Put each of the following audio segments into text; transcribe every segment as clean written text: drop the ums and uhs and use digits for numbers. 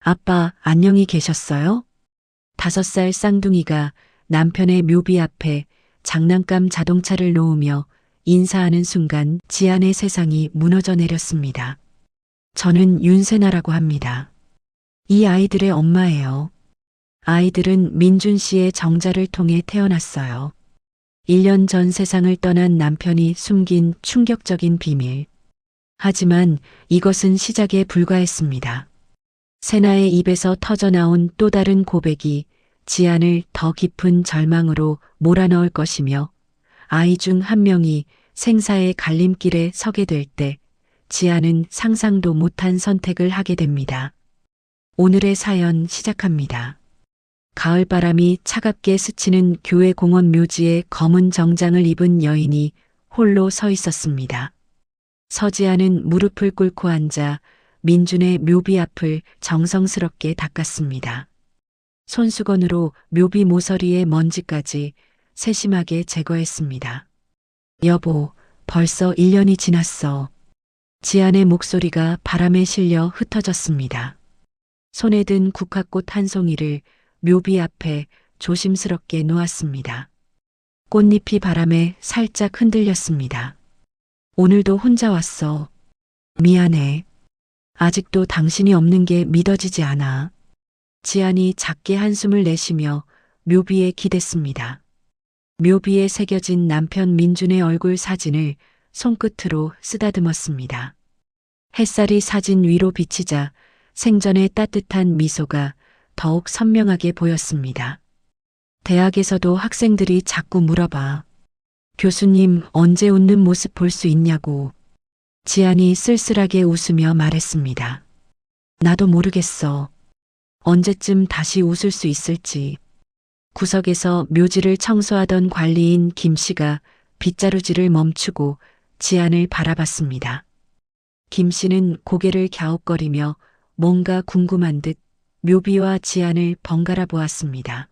아빠, 안녕히 계셨어요? 5살 쌍둥이가 남편의 묘비 앞에 장난감 자동차를 놓으며 인사하는 순간 지안의 세상이 무너져 내렸습니다. 저는 윤세나라고 합니다. 이 아이들의 엄마예요. 아이들은 민준 씨의 정자를 통해 태어났어요. 1년 전 세상을 떠난 남편이 숨긴 충격적인 비밀. 하지만 이것은 시작에 불과했습니다. 세나의 입에서 터져나온 또 다른 고백이 지안을 더 깊은 절망으로 몰아넣을 것이며 아이 중 한 명이 생사의 갈림길에 서게 될 때 지안은 상상도 못한 선택을 하게 됩니다. 오늘의 사연 시작합니다. 가을바람이 차갑게 스치는 교회 공원 묘지에 검은 정장을 입은 여인이 홀로 서 있었습니다. 서지아는 무릎을 꿇고 앉아 민준의 묘비 앞을 정성스럽게 닦았습니다. 손수건으로 묘비 모서리의 먼지까지 세심하게 제거했습니다. 여보, 벌써 1년이 지났어. 지안의 목소리가 바람에 실려 흩어졌습니다. 손에 든 국화꽃 한 송이를 묘비 앞에 조심스럽게 놓았습니다. 꽃잎이 바람에 살짝 흔들렸습니다. 오늘도 혼자 왔어. 미안해. 아직도 당신이 없는 게 믿어지지 않아. 지안이 작게 한숨을 내쉬며 묘비에 기댔습니다. 묘비에 새겨진 남편 민준의 얼굴 사진을 손끝으로 쓰다듬었습니다. 햇살이 사진 위로 비치자 생전의 따뜻한 미소가 더욱 선명하게 보였습니다. 대학에서도 학생들이 자꾸 물어봐. 교수님 언제 웃는 모습 볼 수 있냐고. 지안이 쓸쓸하게 웃으며 말했습니다. 나도 모르겠어. 언제쯤 다시 웃을 수 있을지. 구석에서 묘지를 청소하던 관리인 김 씨가 빗자루질을 멈추고 지안을 바라봤습니다. 김 씨는 고개를 갸웃거리며 뭔가 궁금한 듯 묘비와 지안을 번갈아 보았습니다.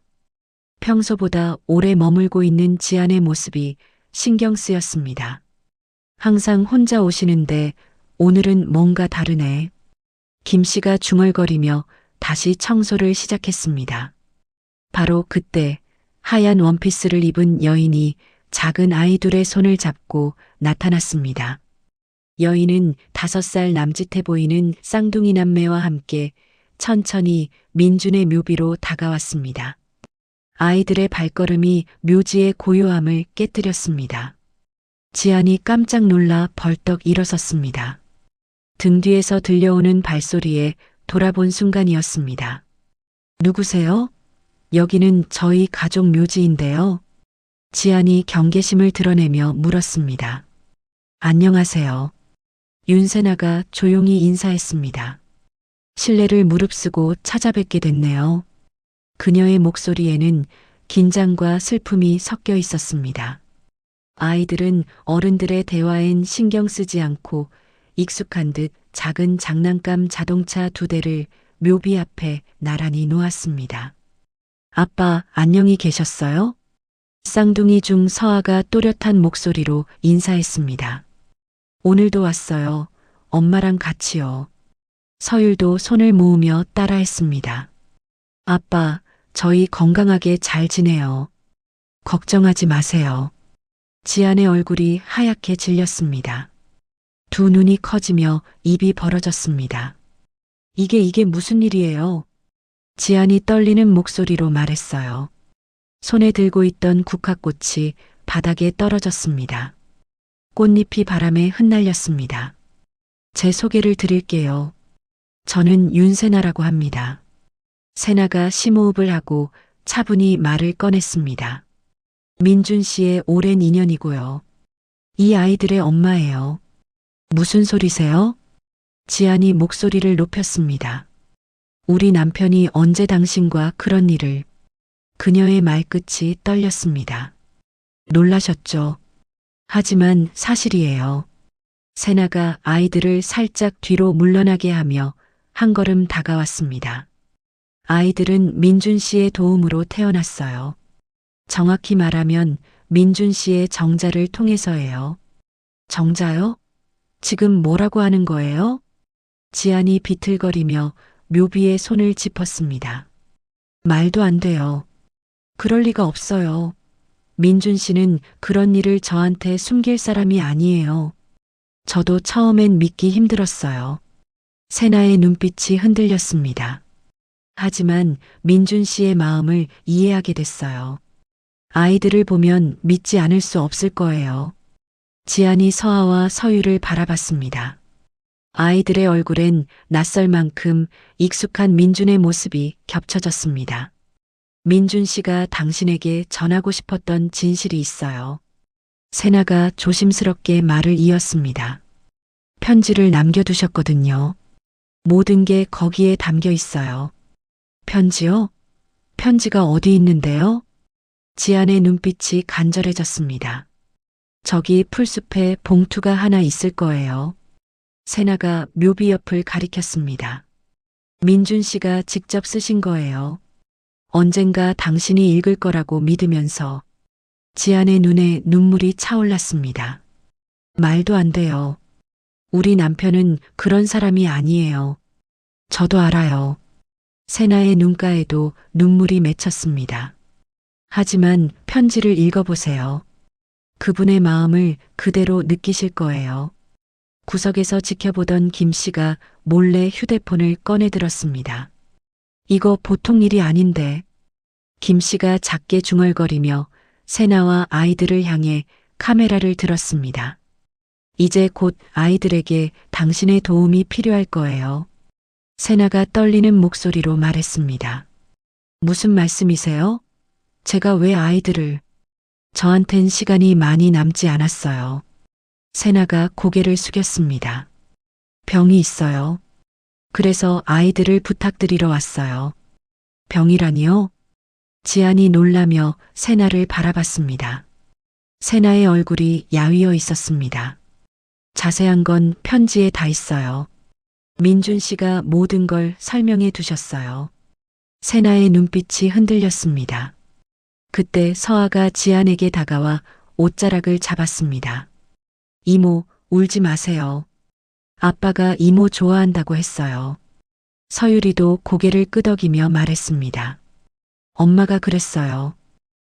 평소보다 오래 머물고 있는 지안의 모습이 신경 쓰였습니다. 항상 혼자 오시는데 오늘은 뭔가 다르네. 김 씨가 중얼거리며 다시 청소를 시작했습니다. 바로 그때 하얀 원피스를 입은 여인이 작은 아이 둘의 손을 잡고 나타났습니다. 여인은 5살 남짓해 보이는 쌍둥이 남매와 함께 천천히 민준의 묘비로 다가왔습니다. 아이들의 발걸음이 묘지의 고요함을 깨뜨렸습니다. 지안이 깜짝 놀라 벌떡 일어섰습니다. 등 뒤에서 들려오는 발소리에 돌아본 순간이었습니다. 누구세요? 여기는 저희 가족 묘지인데요. 지안이 경계심을 드러내며 물었습니다. 안녕하세요. 윤세나가 조용히 인사했습니다. 실례를 무릅쓰고 찾아뵙게 됐네요. 그녀의 목소리에는 긴장과 슬픔이 섞여 있었습니다. 아이들은 어른들의 대화엔 신경 쓰지 않고 익숙한 듯 작은 장난감 자동차 2대를 묘비 앞에 나란히 놓았습니다. 아빠, 안녕히 계셨어요? 쌍둥이 중 서아가 또렷한 목소리로 인사했습니다. 오늘도 왔어요. 엄마랑 같이요. 서율도 손을 모으며 따라했습니다. 아빠, 저희 건강하게 잘 지내요. 걱정하지 마세요. 지안의 얼굴이 하얗게 질렸습니다. 두 눈이 커지며 입이 벌어졌습니다. 이게 무슨 일이에요? 지안이 떨리는 목소리로 말했어요. 손에 들고 있던 국화꽃이 바닥에 떨어졌습니다. 꽃잎이 바람에 흩날렸습니다. 제 소개를 드릴게요. 저는 윤세나라고 합니다. 세나가 심호흡을 하고 차분히 말을 꺼냈습니다. 민준 씨의 오랜 인연이고요. 이 아이들의 엄마예요. 무슨 소리세요? 지안이 목소리를 높였습니다. 우리 남편이 언제 당신과 그런 일을. 그녀의 말끝이 떨렸습니다. 놀라셨죠? 하지만 사실이에요. 세나가 아이들을 살짝 뒤로 물러나게 하며 한 걸음 다가왔습니다. 아이들은 민준 씨의 도움으로 태어났어요. 정확히 말하면 민준 씨의 정자를 통해서예요. 정자요? 지금 뭐라고 하는 거예요? 지안이 비틀거리며 묘비의 손을 짚었습니다. 말도 안 돼요. 그럴 리가 없어요. 민준 씨는 그런 일을 저한테 숨길 사람이 아니에요. 저도 처음엔 믿기 힘들었어요. 세나의 눈빛이 흔들렸습니다. 하지만 민준 씨의 마음을 이해하게 됐어요. 아이들을 보면 믿지 않을 수 없을 거예요. 지안이 서아와 서유를 바라봤습니다. 아이들의 얼굴엔 낯설 만큼 익숙한 민준의 모습이 겹쳐졌습니다. 민준 씨가 당신에게 전하고 싶었던 진실이 있어요. 세나가 조심스럽게 말을 이었습니다. 편지를 남겨두셨거든요. 모든 게 거기에 담겨 있어요. 편지요? 편지가 어디 있는데요? 지안의 눈빛이 간절해졌습니다. 저기 풀숲에 봉투가 하나 있을 거예요. 세나가 묘비 옆을 가리켰습니다. 민준 씨가 직접 쓰신 거예요. 언젠가 당신이 읽을 거라고 믿으면서. 지안의 눈에 눈물이 차올랐습니다. 말도 안 돼요. 우리 남편은 그런 사람이 아니에요. 저도 알아요. 세나의 눈가에도 눈물이 맺혔습니다. 하지만 편지를 읽어보세요. 그분의 마음을 그대로 느끼실 거예요. 구석에서 지켜보던 김 씨가 몰래 휴대폰을 꺼내 들었습니다. 이거 보통 일이 아닌데. 김 씨가 작게 중얼거리며 세나와 아이들을 향해 카메라를 들었습니다. 이제 곧 아이들에게 당신의 도움이 필요할 거예요. 세나가 떨리는 목소리로 말했습니다. 무슨 말씀이세요? 제가 왜 아이들을? 저한텐 시간이 많이 남지 않았어요. 세나가 고개를 숙였습니다. 병이 있어요. 그래서 아이들을 부탁드리러 왔어요. 병이라니요? 지안이 놀라며 세나를 바라봤습니다. 세나의 얼굴이 야위어 있었습니다. 자세한 건 편지에 다 있어요. 민준 씨가 모든 걸 설명해 두셨어요. 세나의 눈빛이 흔들렸습니다. 그때 서아가 지안에게 다가와 옷자락을 잡았습니다. 이모, 울지 마세요. 아빠가 이모 좋아한다고 했어요. 서유리도 고개를 끄덕이며 말했습니다. 엄마가 그랬어요.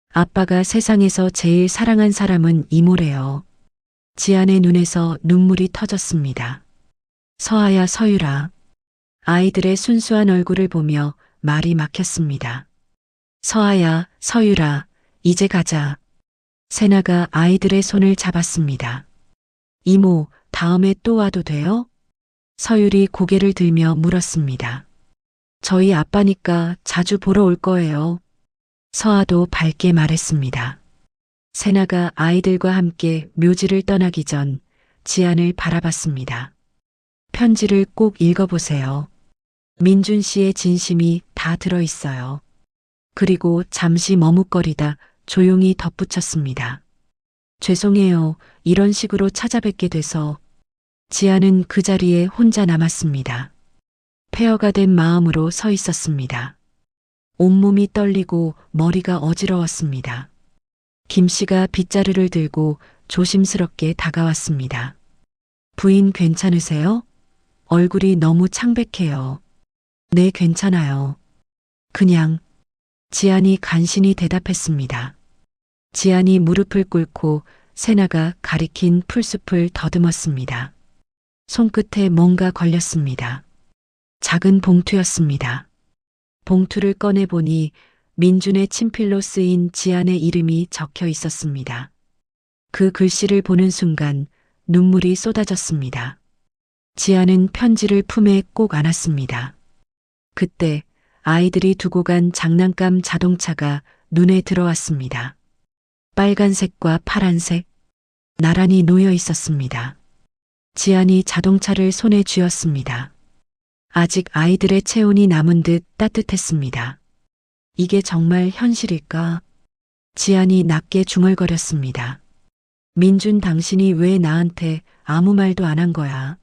아빠가 세상에서 제일 사랑한 사람은 이모래요. 지안의 눈에서 눈물이 터졌습니다. 서아야 서유라. 아이들의 순수한 얼굴을 보며 말이 막혔습니다. 서아야 서유라, 이제 가자. 세나가 아이들의 손을 잡았습니다. 이모, 다음에 또 와도 돼요? 서율이 고개를 들며 물었습니다. 저희 아빠니까 자주 보러 올 거예요. 서아도 밝게 말했습니다. 세나가 아이들과 함께 묘지를 떠나기 전 지안을 바라봤습니다. 편지를 꼭 읽어보세요. 민준 씨의 진심이 다 들어있어요. 그리고 잠시 머뭇거리다 조용히 덧붙였습니다. 죄송해요. 이런 식으로 찾아뵙게 돼서. 지안은 그 자리에 혼자 남았습니다. 폐허가 된 마음으로 서 있었습니다. 온몸이 떨리고 머리가 어지러웠습니다. 김 씨가 빗자루를 들고 조심스럽게 다가왔습니다. 부인 괜찮으세요? 얼굴이 너무 창백해요. 네, 괜찮아요. 그냥. 지안이 간신히 대답했습니다. 지안이 무릎을 꿇고 세나가 가리킨 풀숲을 더듬었습니다. 손끝에 뭔가 걸렸습니다. 작은 봉투였습니다. 봉투를 꺼내보니 민준의 친필로 쓰인 지안의 이름이 적혀 있었습니다. 그 글씨를 보는 순간 눈물이 쏟아졌습니다. 지안은 편지를 품에 꼭 안았습니다. 그때 아이들이 두고 간 장난감 자동차가 눈에 들어왔습니다. 빨간색과 파란색, 나란히 놓여 있었습니다. 지안이 자동차를 손에 쥐었습니다. 아직 아이들의 체온이 남은 듯 따뜻했습니다. 이게 정말 현실일까? 지안이 낮게 중얼거렸습니다. 민준, 당신이 왜 나한테 아무 말도 안 한 거야?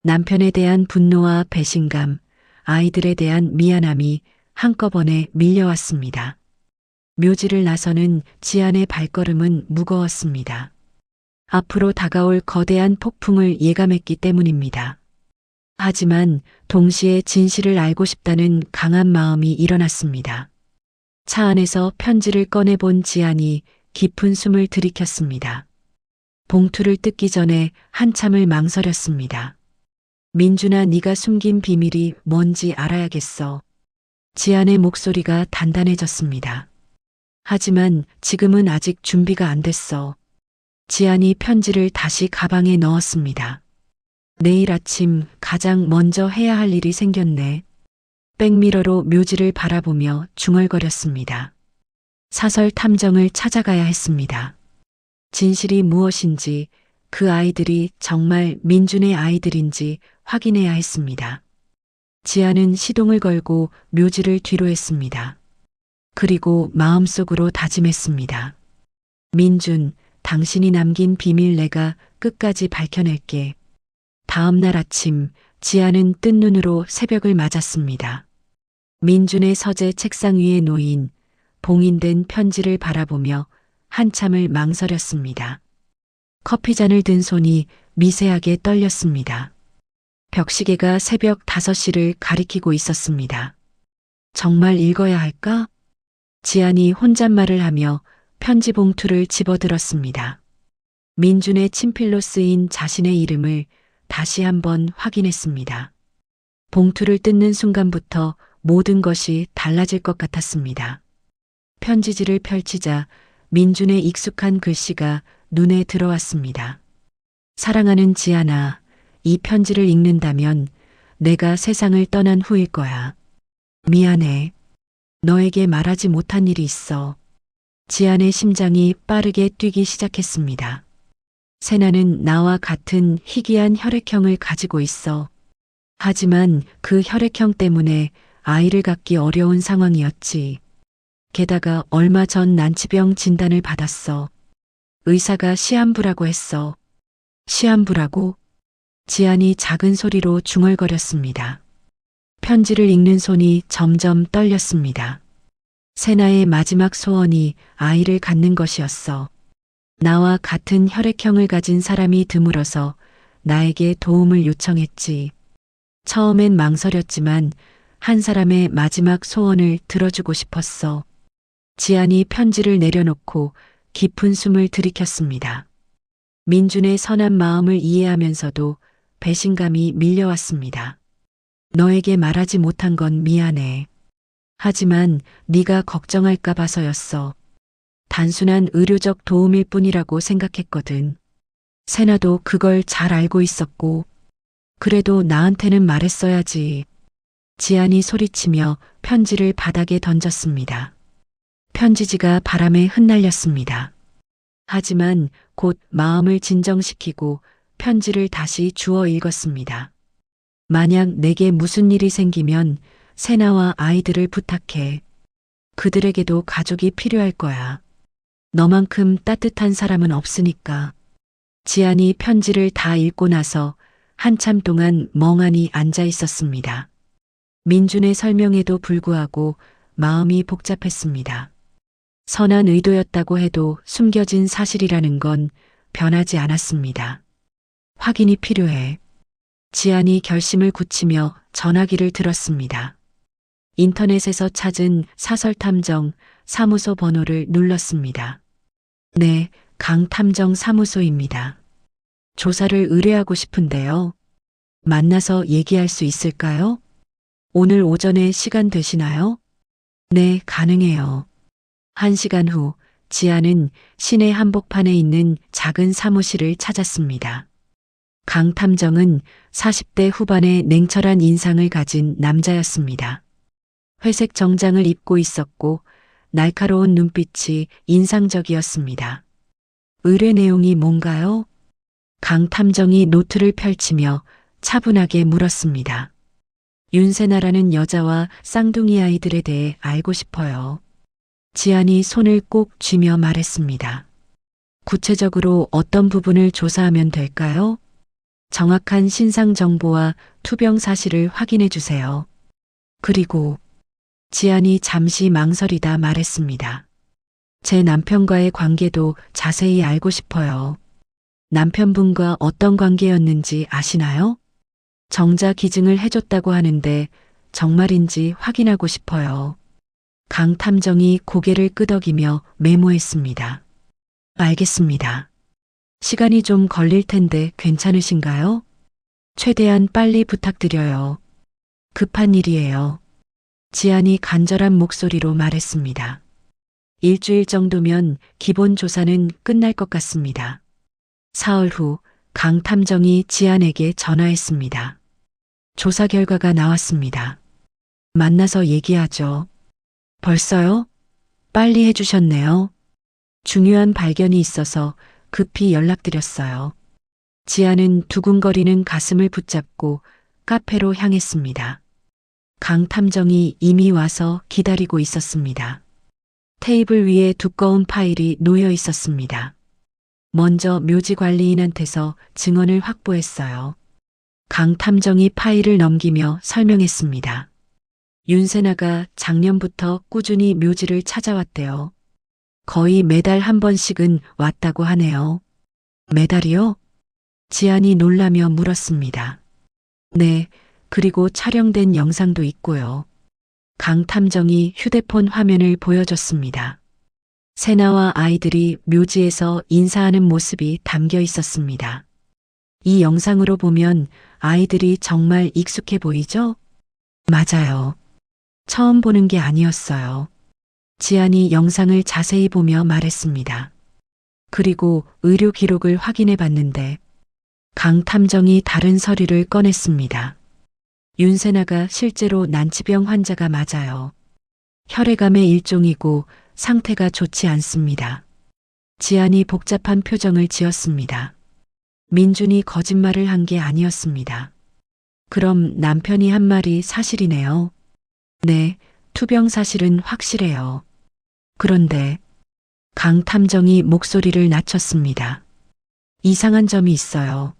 남편에 대한 분노와 배신감, 아이들에 대한 미안함이 한꺼번에 밀려왔습니다. 묘지를 나서는 지안의 발걸음은 무거웠습니다. 앞으로 다가올 거대한 폭풍을 예감했기 때문입니다. 하지만 동시에 진실을 알고 싶다는 강한 마음이 일어났습니다. 차 안에서 편지를 꺼내본 지안이 깊은 숨을 들이켰습니다. 봉투를 뜯기 전에 한참을 망설였습니다. 민준아, 네가 숨긴 비밀이 뭔지 알아야겠어. 지안의 목소리가 단단해졌습니다. 하지만 지금은 아직 준비가 안 됐어. 지안이 편지를 다시 가방에 넣었습니다. 내일 아침 가장 먼저 해야 할 일이 생겼네. 백미러로 묘지를 바라보며 중얼거렸습니다. 사설 탐정을 찾아가야 했습니다. 진실이 무엇인지, 그 아이들이 정말 민준의 아이들인지 확인해야 했습니다. 지아는 시동을 걸고 묘지를 뒤로 했습니다. 그리고 마음속으로 다짐했습니다. 민준, 당신이 남긴 비밀 내가 끝까지 밝혀낼게. 다음 날 아침, 지아는 뜬 눈으로 새벽을 맞았습니다. 민준의 서재 책상 위에 놓인 봉인된 편지를 바라보며 한참을 망설였습니다. 커피잔을 든 손이 미세하게 떨렸습니다. 벽시계가 새벽 5시를 가리키고 있었습니다. 정말 읽어야 할까? 지안이 혼잣말을 하며 편지 봉투를 집어들었습니다. 민준의 친필로 쓰인 자신의 이름을 다시 한번 확인했습니다. 봉투를 뜯는 순간부터 모든 것이 달라질 것 같았습니다. 편지지를 펼치자 민준의 익숙한 글씨가 눈에 들어왔습니다. 사랑하는 지안아, 이 편지를 읽는다면 내가 세상을 떠난 후일 거야. 미안해. 너에게 말하지 못한 일이 있어. 지안의 심장이 빠르게 뛰기 시작했습니다. 세나는 나와 같은 희귀한 혈액형을 가지고 있어. 하지만 그 혈액형 때문에 아이를 갖기 어려운 상황이었지. 게다가 얼마 전 난치병 진단을 받았어. 의사가 시한부라고 했어. 시한부라고? 지안이 작은 소리로 중얼거렸습니다. 편지를 읽는 손이 점점 떨렸습니다. 세나의 마지막 소원이 아이를 갖는 것이었어. 나와 같은 혈액형을 가진 사람이 드물어서 나에게 도움을 요청했지. 처음엔 망설였지만 한 사람의 마지막 소원을 들어주고 싶었어. 지안이 편지를 내려놓고 깊은 숨을 들이켰습니다. 민준의 선한 마음을 이해하면서도 배신감이 밀려왔습니다. 너에게 말하지 못한 건 미안해. 하지만 네가 걱정할까 봐서였어. 단순한 의료적 도움일 뿐이라고 생각했거든. 세나도 그걸 잘 알고 있었고, 그래도 나한테는 말했어야지. 지안이 소리치며 편지를 바닥에 던졌습니다. 편지지가 바람에 흩날렸습니다. 하지만 곧 마음을 진정시키고 편지를 다시 주워 읽었습니다. 만약 내게 무슨 일이 생기면 세나와 아이들을 부탁해. 그들에게도 가족이 필요할 거야. 너만큼 따뜻한 사람은 없으니까. 지안이 편지를 다 읽고 나서 한참 동안 멍하니 앉아 있었습니다. 민준의 설명에도 불구하고 마음이 복잡했습니다. 선한 의도였다고 해도 숨겨진 사실이라는 건 변하지 않았습니다. 확인이 필요해. 지안이 결심을 굳히며 전화기를 들었습니다. 인터넷에서 찾은 사설탐정 사무소 번호를 눌렀습니다. 네, 강탐정 사무소입니다. 조사를 의뢰하고 싶은데요. 만나서 얘기할 수 있을까요? 오늘 오전에 시간 되시나요? 네, 가능해요. 1시간 후 지안은 시내 한복판에 있는 작은 사무실을 찾았습니다. 강 탐정은 40대 후반의 냉철한 인상을 가진 남자였습니다. 회색 정장을 입고 있었고 날카로운 눈빛이 인상적이었습니다. 의뢰 내용이 뭔가요? 강 탐정이 노트를 펼치며 차분하게 물었습니다. 윤세나라는 여자와 쌍둥이 아이들에 대해 알고 싶어요. 지안이 손을 꼭 쥐며 말했습니다. 구체적으로 어떤 부분을 조사하면 될까요? 정확한 신상 정보와 투병 사실을 확인해 주세요. 그리고 지안이 잠시 망설이다 말했습니다. 제 남편과의 관계도 자세히 알고 싶어요. 남편분과 어떤 관계였는지 아시나요? 정자 기증을 해줬다고 하는데 정말인지 확인하고 싶어요. 강 탐정이 고개를 끄덕이며 메모했습니다. 알겠습니다. 시간이 좀 걸릴 텐데 괜찮으신가요? 최대한 빨리 부탁드려요. 급한 일이에요. 지안이 간절한 목소리로 말했습니다. 일주일 정도면 기본 조사는 끝날 것 같습니다. 사흘 후 강 탐정이 지안에게 전화했습니다. 조사 결과가 나왔습니다. 만나서 얘기하죠. 벌써요? 빨리 해주셨네요. 중요한 발견이 있어서 급히 연락드렸어요. 지아는 두근거리는 가슴을 붙잡고 카페로 향했습니다. 강 탐정이 이미 와서 기다리고 있었습니다. 테이블 위에 두꺼운 파일이 놓여 있었습니다. 먼저 묘지 관리인한테서 증언을 확보했어요. 강 탐정이 파일을 넘기며 설명했습니다. 윤세나가 작년부터 꾸준히 묘지를 찾아왔대요. 거의 매달 한 번씩은 왔다고 하네요. 매달이요? 지안이 놀라며 물었습니다. 네, 그리고 촬영된 영상도 있고요. 강 탐정이 휴대폰 화면을 보여줬습니다. 세나와 아이들이 묘지에서 인사하는 모습이 담겨 있었습니다. 이 영상으로 보면 아이들이 정말 익숙해 보이죠? 맞아요. 처음 보는 게 아니었어요. 지안이 영상을 자세히 보며 말했습니다. 그리고 의료 기록을 확인해 봤는데 강 탐정이 다른 서류를 꺼냈습니다. 윤세나가 실제로 난치병 환자가 맞아요. 혈액암의 일종이고 상태가 좋지 않습니다. 지안이 복잡한 표정을 지었습니다. 민준이 거짓말을 한 게 아니었습니다. 그럼 남편이 한 말이 사실이네요. 네, 투병 사실은 확실해요. 그런데 강 탐정이 목소리를 낮췄습니다. 이상한 점이 있어요.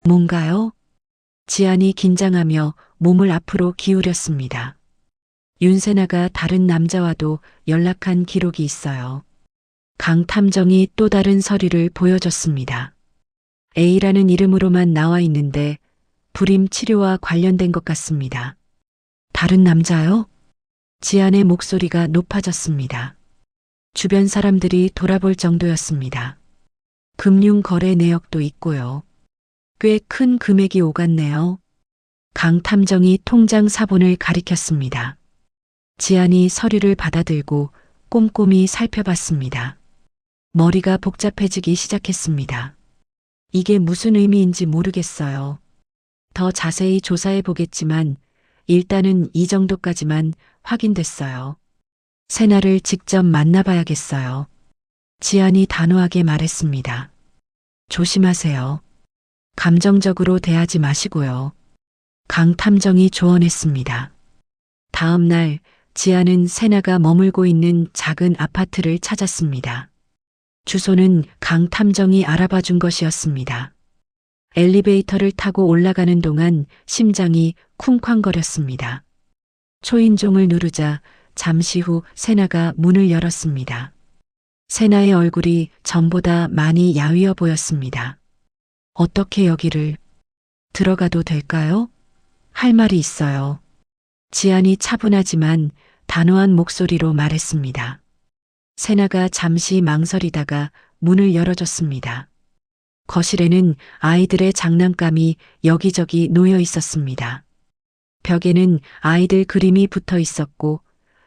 뭔가요? 지안이 긴장하며 몸을 앞으로 기울였습니다. 윤세나가 다른 남자와도 연락한 기록이 있어요. 강 탐정이 또 다른 서류를 보여줬습니다. A라는 이름으로만 나와 있는데 불임 치료와 관련된 것 같습니다. 다른 남자요? 지안의 목소리가 높아졌습니다. 주변 사람들이 돌아볼 정도였습니다. 금융 거래 내역도 있고요. 꽤 큰 금액이 오갔네요. 강 탐정이 통장 사본을 가리켰습니다. 지안이 서류를 받아들고 꼼꼼히 살펴봤습니다. 머리가 복잡해지기 시작했습니다. 이게 무슨 의미인지 모르겠어요. 더 자세히 조사해 보겠지만 일단은 이 정도까지만 확인됐어요. 세나를 직접 만나봐야겠어요. 지안이 단호하게 말했습니다. 조심하세요. 감정적으로 대하지 마시고요. 강 탐정이 조언했습니다. 다음 날 지안은 세나가 머물고 있는 작은 아파트를 찾았습니다. 주소는 강 탐정이 알아봐 준 것이었습니다. 엘리베이터를 타고 올라가는 동안 심장이 쿵쾅거렸습니다. 초인종을 누르자 잠시 후 세나가 문을 열었습니다. 세나의 얼굴이 전보다 많이 야위어 보였습니다. 어떻게 여기를 들어가도 될까요? 할 말이 있어요. 지안이 차분하지만 단호한 목소리로 말했습니다. 세나가 잠시 망설이다가 문을 열어줬습니다. 거실에는 아이들의 장난감이 여기저기 놓여 있었습니다. 벽에는 아이들 그림이 붙어 있었고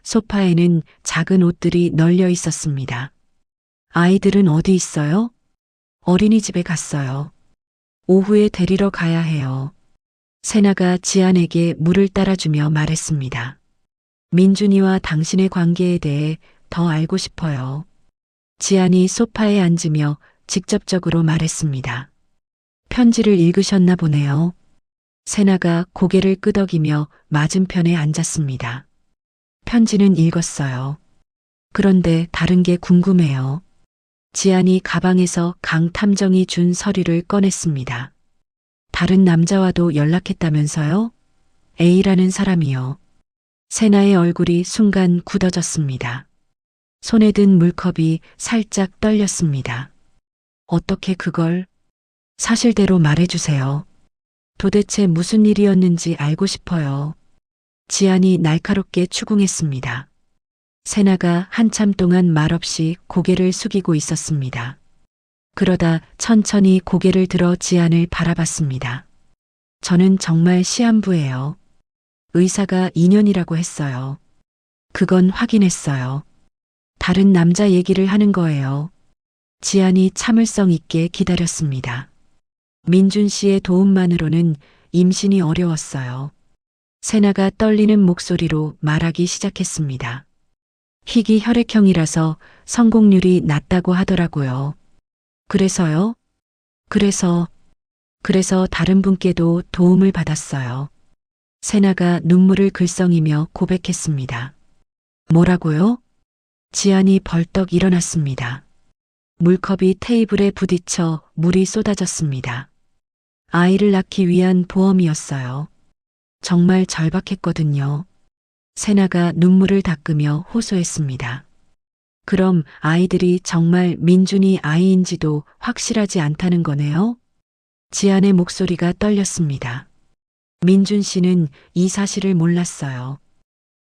소파에는 작은 옷들이 널려 있었습니다. 아이들은 어디 있어요? 어린이집에 갔어요. 오후에 데리러 가야 해요. 세나가 지안에게 물을 따라주며 말했습니다. 민준이와 당신의 관계에 대해 더 알고 싶어요. 지안이 소파에 앉으며 직접적으로 말했습니다. 편지를 읽으셨나 보네요. 세나가 고개를 끄덕이며 맞은편에 앉았습니다. 편지는 읽었어요. 그런데 다른 게 궁금해요. 지안이 가방에서 강 탐정이 준 서류를 꺼냈습니다. 다른 남자와도 연락했다면서요? A라는 사람이요. 세나의 얼굴이 순간 굳어졌습니다. 손에 든 물컵이 살짝 떨렸습니다. 어떻게 그걸? 사실대로 말해주세요. 도대체 무슨 일이었는지 알고 싶어요. 지안이 날카롭게 추궁했습니다. 세나가 한참 동안 말없이 고개를 숙이고 있었습니다. 그러다 천천히 고개를 들어 지안을 바라봤습니다. 저는 정말 시한부예요. 의사가 2년이라고 했어요. 그건 확인했어요. 다른 남자 얘기를 하는 거예요. 지안이 참을성 있게 기다렸습니다. 민준 씨의 도움만으로는 임신이 어려웠어요. 세나가 떨리는 목소리로 말하기 시작했습니다. 희귀 혈액형이라서 성공률이 낮다고 하더라고요. 그래서요? 그래서 다른 분께도 도움을 받았어요. 세나가 눈물을 글썽이며 고백했습니다. 뭐라고요? 지안이 벌떡 일어났습니다. 물컵이 테이블에 부딪혀 물이 쏟아졌습니다. 아이를 낳기 위한 보험이었어요. 정말 절박했거든요. 세나가 눈물을 닦으며 호소했습니다. 그럼 아이들이 정말 민준이 아이인지도 확실하지 않다는 거네요? 지안의 목소리가 떨렸습니다. 민준 씨는 이 사실을 몰랐어요.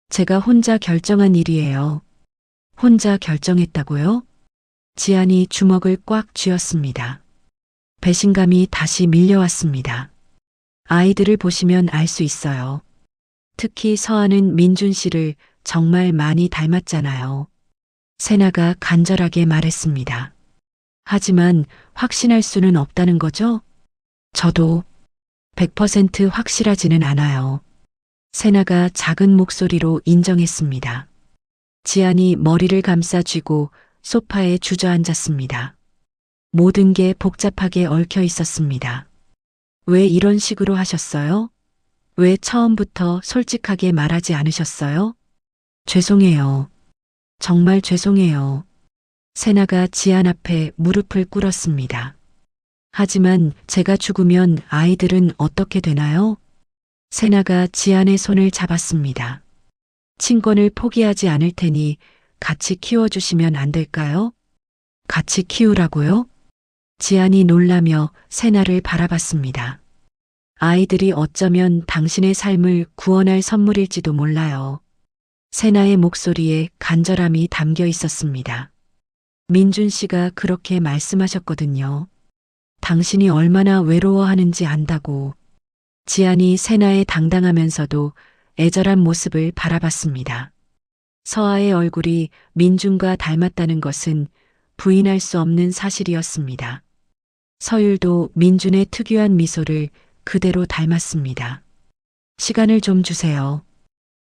제가 혼자 결정한 일이에요. 혼자 결정했다고요? 지안이 주먹을 꽉 쥐었습니다. 배신감이 다시 밀려왔습니다. 아이들을 보시면 알 수 있어요. 특히 서아는 민준 씨를 정말 많이 닮았잖아요. 세나가 간절하게 말했습니다. 하지만 확신할 수는 없다는 거죠? 저도 100% 확실하지는 않아요. 세나가 작은 목소리로 인정했습니다. 지안이 머리를 감싸 쥐고 소파에 주저앉았습니다. 모든 게 복잡하게 얽혀 있었습니다. 왜 이런 식으로 하셨어요? 왜 처음부터 솔직하게 말하지 않으셨어요? 죄송해요. 정말 죄송해요. 세나가 지안 앞에 무릎을 꿇었습니다. 하지만 제가 죽으면 아이들은 어떻게 되나요? 세나가 지안의 손을 잡았습니다. 친권을 포기하지 않을 테니 같이 키워주시면 안 될까요? 같이 키우라고요? 지안이 놀라며 세나를 바라봤습니다. 아이들이 어쩌면 당신의 삶을 구원할 선물일지도 몰라요. 세나의 목소리에 간절함이 담겨 있었습니다. 민준 씨가 그렇게 말씀하셨거든요. 당신이 얼마나 외로워하는지 안다고. 지안이 세나의 당당하면서도 애절한 모습을 바라봤습니다. 서아의 얼굴이 민준과 닮았다는 것은 부인할 수 없는 사실이었습니다. 서율도 민준의 특유한 미소를 그대로 닮았습니다. 시간을 좀 주세요.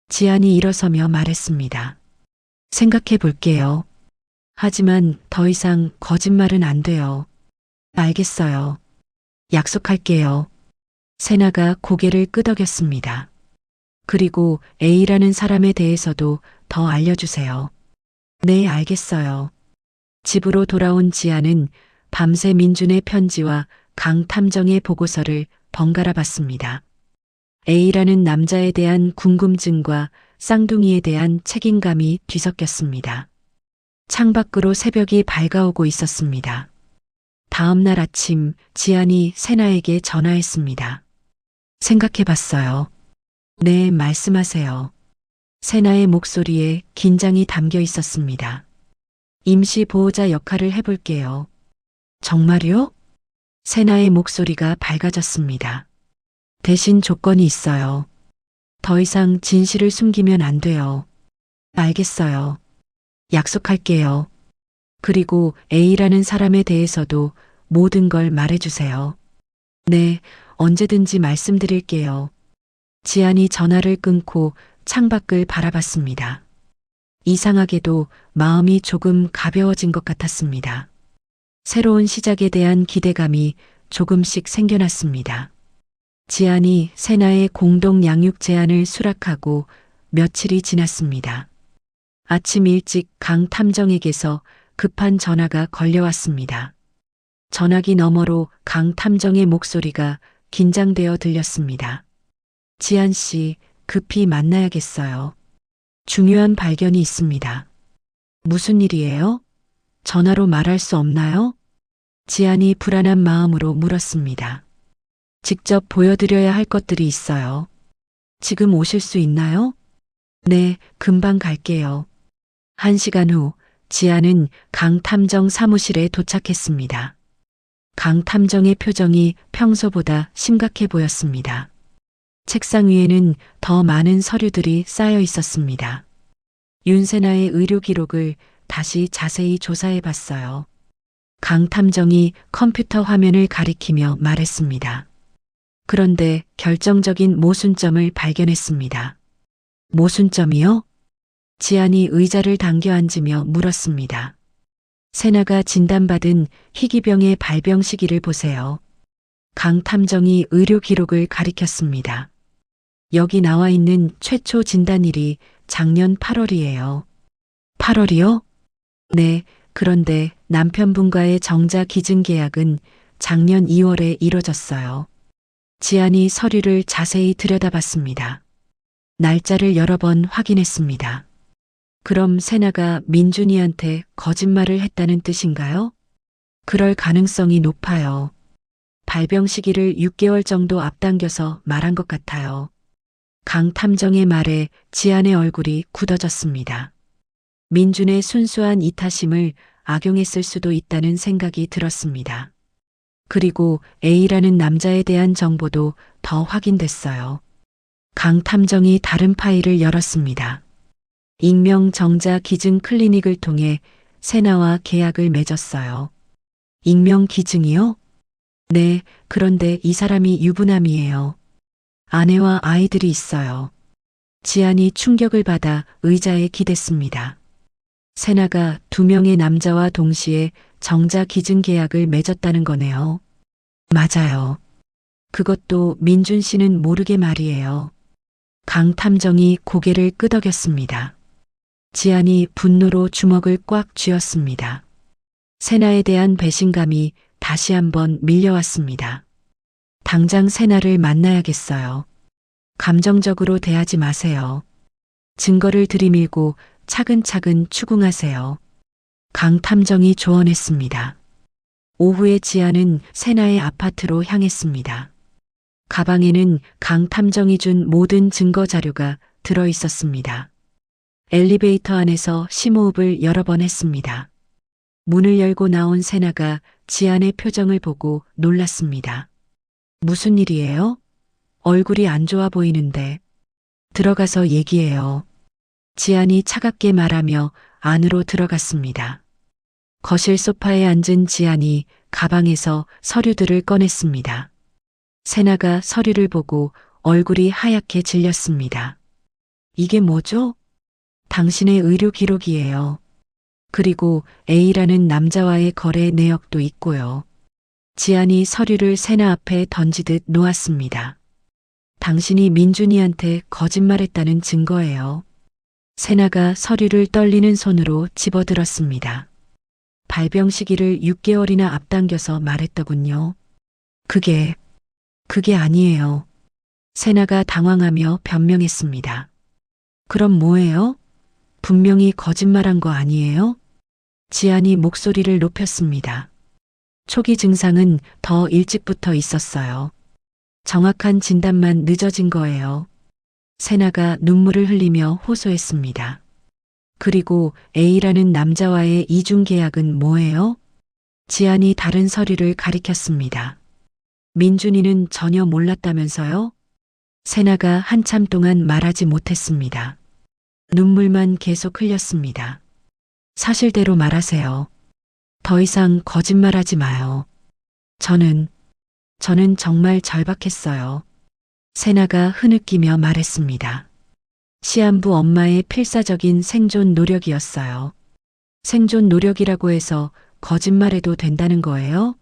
지안이 일어서며 말했습니다. 생각해 볼게요. 하지만 더 이상 거짓말은 안 돼요. 알겠어요. 약속할게요. 세나가 고개를 끄덕였습니다. 그리고 A라는 사람에 대해서도 더 알려주세요. 네, 알겠어요. 집으로 돌아온 지안은 밤새 민준의 편지와 강 탐정의 보고서를 번갈아 봤습니다. A라는 남자에 대한 궁금증과 쌍둥이에 대한 책임감이 뒤섞였습니다. 창밖으로 새벽이 밝아오고 있었습니다. 다음 날 아침 지안이 세나에게 전화했습니다. 생각해 봤어요. 네, 말씀하세요. 세나의 목소리에 긴장이 담겨 있었습니다. 임시 보호자 역할을 해볼게요. 정말요? 세나의 목소리가 밝아졌습니다. 대신 조건이 있어요. 더 이상 진실을 숨기면 안 돼요. 알겠어요. 약속할게요. 그리고 A라는 사람에 대해서도 모든 걸 말해주세요. 네, 언제든지 말씀드릴게요. 지안이 전화를 끊고 창밖을 바라봤습니다. 이상하게도 마음이 조금 가벼워진 것 같았습니다. 새로운 시작에 대한 기대감이 조금씩 생겨났습니다. 지안이 세나의 공동 양육 제안을 수락하고 며칠이 지났습니다. 아침 일찍 강 탐정에게서 급한 전화가 걸려왔습니다. 전화기 너머로 강 탐정의 목소리가 긴장되어 들렸습니다. 지안 씨, 급히 만나야겠어요. 중요한 발견이 있습니다. 무슨 일이에요? 전화로 말할 수 없나요? 지안이 불안한 마음으로 물었습니다. 직접 보여드려야 할 것들이 있어요. 지금 오실 수 있나요? 네, 금방 갈게요. 1시간 후 지아는 강 탐정 사무실에 도착했습니다. 강 탐정의 표정이 평소보다 심각해 보였습니다. 책상 위에는 더 많은 서류들이 쌓여 있었습니다. 윤세나의 의료 기록을 다시 자세히 조사해 봤어요. 강 탐정이 컴퓨터 화면을 가리키며 말했습니다. 그런데 결정적인 모순점을 발견했습니다. 모순점이요? 지안이 의자를 당겨 앉으며 물었습니다. 세나가 진단받은 희귀병의 발병 시기를 보세요. 강 탐정이 의료 기록을 가리켰습니다. 여기 나와 있는 최초 진단일이 작년 8월이에요. 8월이요? 네, 그런데 남편분과의 정자 기증 계약은 작년 2월에 이뤄졌어요. 지안이 서류를 자세히 들여다봤습니다. 날짜를 여러 번 확인했습니다. 그럼 세나가 민준이한테 거짓말을 했다는 뜻인가요? 그럴 가능성이 높아요. 발병 시기를 6개월 정도 앞당겨서 말한 것 같아요. 강 탐정의 말에 지안의 얼굴이 굳어졌습니다. 민준의 순수한 이타심을 악용했을 수도 있다는 생각이 들었습니다. 그리고 A라는 남자에 대한 정보도 더 확인됐어요. 강 탐정이 다른 파일을 열었습니다. 익명 정자 기증 클리닉을 통해 세나와 계약을 맺었어요. 익명 기증이요? 네, 그런데 이 사람이 유부남이에요. 아내와 아이들이 있어요. 지안이 충격을 받아 의자에 기댔습니다. 세나가 2명의 남자와 동시에 정자 기증 계약을 맺었다는 거네요. 맞아요. 그것도 민준 씨는 모르게 말이에요. 강 탐정이 고개를 끄덕였습니다. 지안이 분노로 주먹을 꽉 쥐었습니다. 세나에 대한 배신감이 다시 한번 밀려왔습니다. 당장 세나를 만나야겠어요. 감정적으로 대하지 마세요. 증거를 들이밀고 차근차근 추궁하세요. 강 탐정이 조언했습니다. 오후에 지아는 세나의 아파트로 향했습니다. 가방에는 강 탐정이 준 모든 증거 자료가 들어 있었습니다. 엘리베이터 안에서 심호흡을 여러 번 했습니다. 문을 열고 나온 세나가 지안의 표정을 보고 놀랐습니다. 무슨 일이에요? 얼굴이 안 좋아 보이는데. 들어가서 얘기해요. 지안이 차갑게 말하며 안으로 들어갔습니다. 거실 소파에 앉은 지안이 가방에서 서류들을 꺼냈습니다. 세나가 서류를 보고 얼굴이 하얗게 질렸습니다. 이게 뭐죠? 당신의 의료 기록이에요. 그리고 A라는 남자와의 거래 내역도 있고요. 지안이 서류를 세나 앞에 던지듯 놓았습니다. 당신이 민준이한테 거짓말했다는 증거예요. 세나가 서류를 떨리는 손으로 집어들었습니다. 발병 시기를 6개월이나 앞당겨서 말했더군요. 그게 아니에요. 세나가 당황하며 변명했습니다. 그럼 뭐예요? 분명히 거짓말한 거 아니에요? 지안이 목소리를 높였습니다. 초기 증상은 더 일찍부터 있었어요. 정확한 진단만 늦어진 거예요. 세나가 눈물을 흘리며 호소했습니다. 그리고 A라는 남자와의 이중 계약은 뭐예요? 지안이 다른 서류를 가리켰습니다. 민준이는 전혀 몰랐다면서요? 세나가 한참 동안 말하지 못했습니다. 눈물만 계속 흘렸습니다. 사실대로 말하세요. 더 이상 거짓말하지 마요. 저는 정말 절박했어요. 세나가 흐느끼며 말했습니다. 시한부 엄마의 필사적인 생존 노력이었어요. 생존 노력이라고 해서 거짓말해도 된다는 거예요?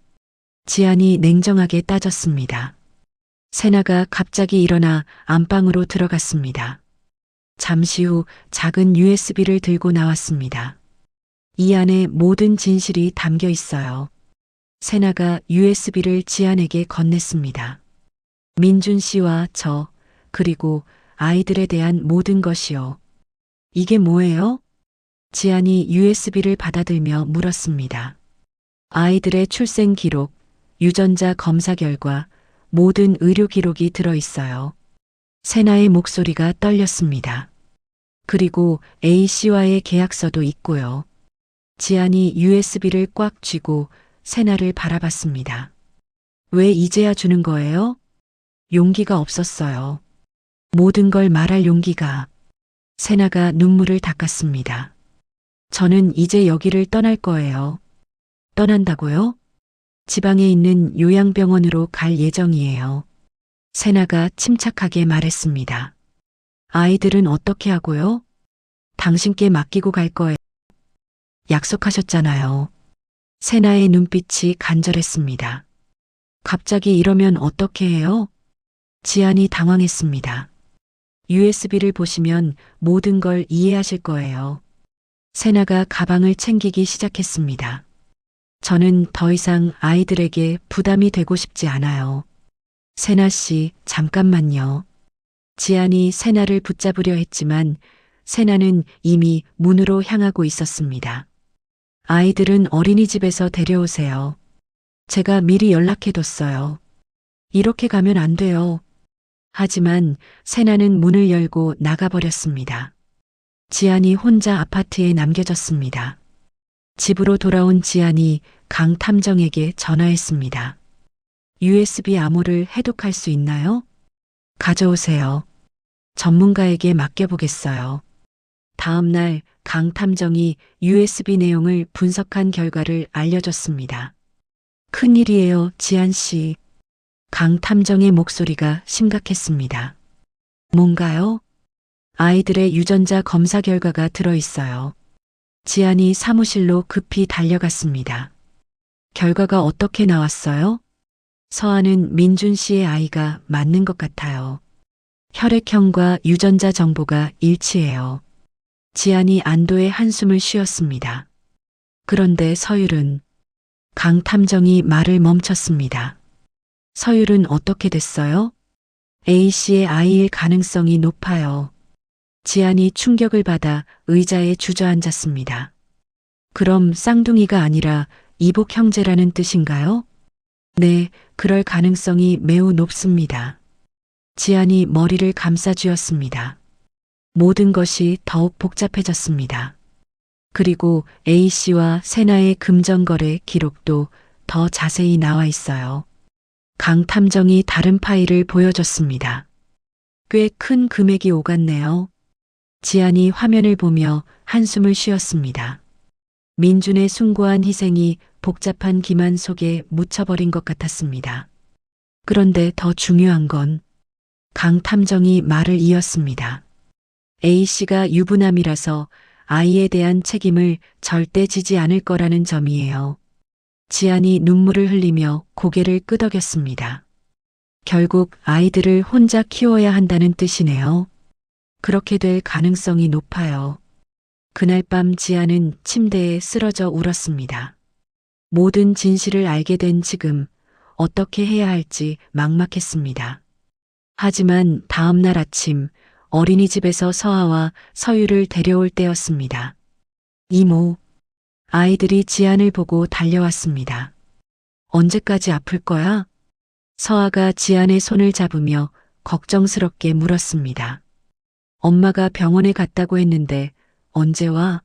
지안이 냉정하게 따졌습니다. 세나가 갑자기 일어나 안방으로 들어갔습니다. 잠시 후 작은 USB를 들고 나왔습니다. 이 안에 모든 진실이 담겨 있어요. 세나가 USB를 지안에게 건넸습니다. 민준 씨와 저, 그리고 아이들에 대한 모든 것이요. 이게 뭐예요? 지안이 USB를 받아들며 물었습니다. 아이들의 출생 기록, 유전자 검사 결과, 모든 의료 기록이 들어 있어요. 세나의 목소리가 떨렸습니다. 그리고 A씨와의 계약서도 있고요. 지안이 USB를 꽉 쥐고 세나를 바라봤습니다. 왜 이제야 주는 거예요? 용기가 없었어요. 모든 걸 말할 용기가. 세나가 눈물을 닦았습니다. 저는 이제 여기를 떠날 거예요. 떠난다고요? 지방에 있는 요양병원으로 갈 예정이에요. 세나가 침착하게 말했습니다. 아이들은 어떻게 하고요? 당신께 맡기고 갈 거예요. 약속하셨잖아요. 세나의 눈빛이 간절했습니다. 갑자기 이러면 어떻게 해요? 지안이 당황했습니다. USB를 보시면 모든 걸 이해하실 거예요. 세나가 가방을 챙기기 시작했습니다. 저는 더 이상 아이들에게 부담이 되고 싶지 않아요. 세나 씨, 잠깐만요. 지안이 세나를 붙잡으려 했지만 세나는 이미 문으로 향하고 있었습니다. 아이들은 어린이집에서 데려오세요. 제가 미리 연락해뒀어요. 이렇게 가면 안 돼요. 하지만 세나는 문을 열고 나가버렸습니다. 지안이 혼자 아파트에 남겨졌습니다. 집으로 돌아온 지안이 강 탐정에게 전화했습니다. USB 암호를 해독할 수 있나요? 가져오세요. 전문가에게 맡겨보겠어요. 다음 날 강 탐정이 USB 내용을 분석한 결과를 알려줬습니다. 큰일이에요, 지안 씨. 강 탐정의 목소리가 심각했습니다. 뭔가요? 아이들의 유전자 검사 결과가 들어있어요. 지안이 사무실로 급히 달려갔습니다. 결과가 어떻게 나왔어요? 서아는 민준 씨의 아이가 맞는 것 같아요. 혈액형과 유전자 정보가 일치해요. 지안이 안도의 한숨을 쉬었습니다. 그런데 서율은 강 탐정이 말을 멈췄습니다. 서율은 어떻게 됐어요? A씨의 아이일 가능성이 높아요. 지안이 충격을 받아 의자에 주저앉았습니다. 그럼 쌍둥이가 아니라 이복 형제라는 뜻인가요? 네, 그럴 가능성이 매우 높습니다. 지안이 머리를 감싸쥐었습니다. 모든 것이 더욱 복잡해졌습니다. 그리고 A씨와 세나의 금전거래 기록도 더 자세히 나와 있어요. 강 탐정이 다른 파일을 보여줬습니다. 꽤 큰 금액이 오갔네요. 지안이 화면을 보며 한숨을 쉬었습니다. 민준의 숭고한 희생이 복잡한 기만 속에 묻혀버린 것 같았습니다. 그런데 더 중요한 건 강 탐정이 말을 이었습니다. A씨가 유부남이라서 아이에 대한 책임을 절대 지지 않을 거라는 점이에요. 지안이 눈물을 흘리며 고개를 끄덕였습니다. 결국 아이들을 혼자 키워야 한다는 뜻이네요. 그렇게 될 가능성이 높아요. 그날 밤 지안은 침대에 쓰러져 울었습니다. 모든 진실을 알게 된 지금 어떻게 해야 할지 막막했습니다. 하지만 다음 날 아침 어린이집에서 서아와 서유를 데려올 때였습니다. 이모, 아이들이 지안을 보고 달려왔습니다. 언제까지 아플 거야? 서아가 지안의 손을 잡으며 걱정스럽게 물었습니다. 엄마가 병원에 갔다고 했는데 언제 와?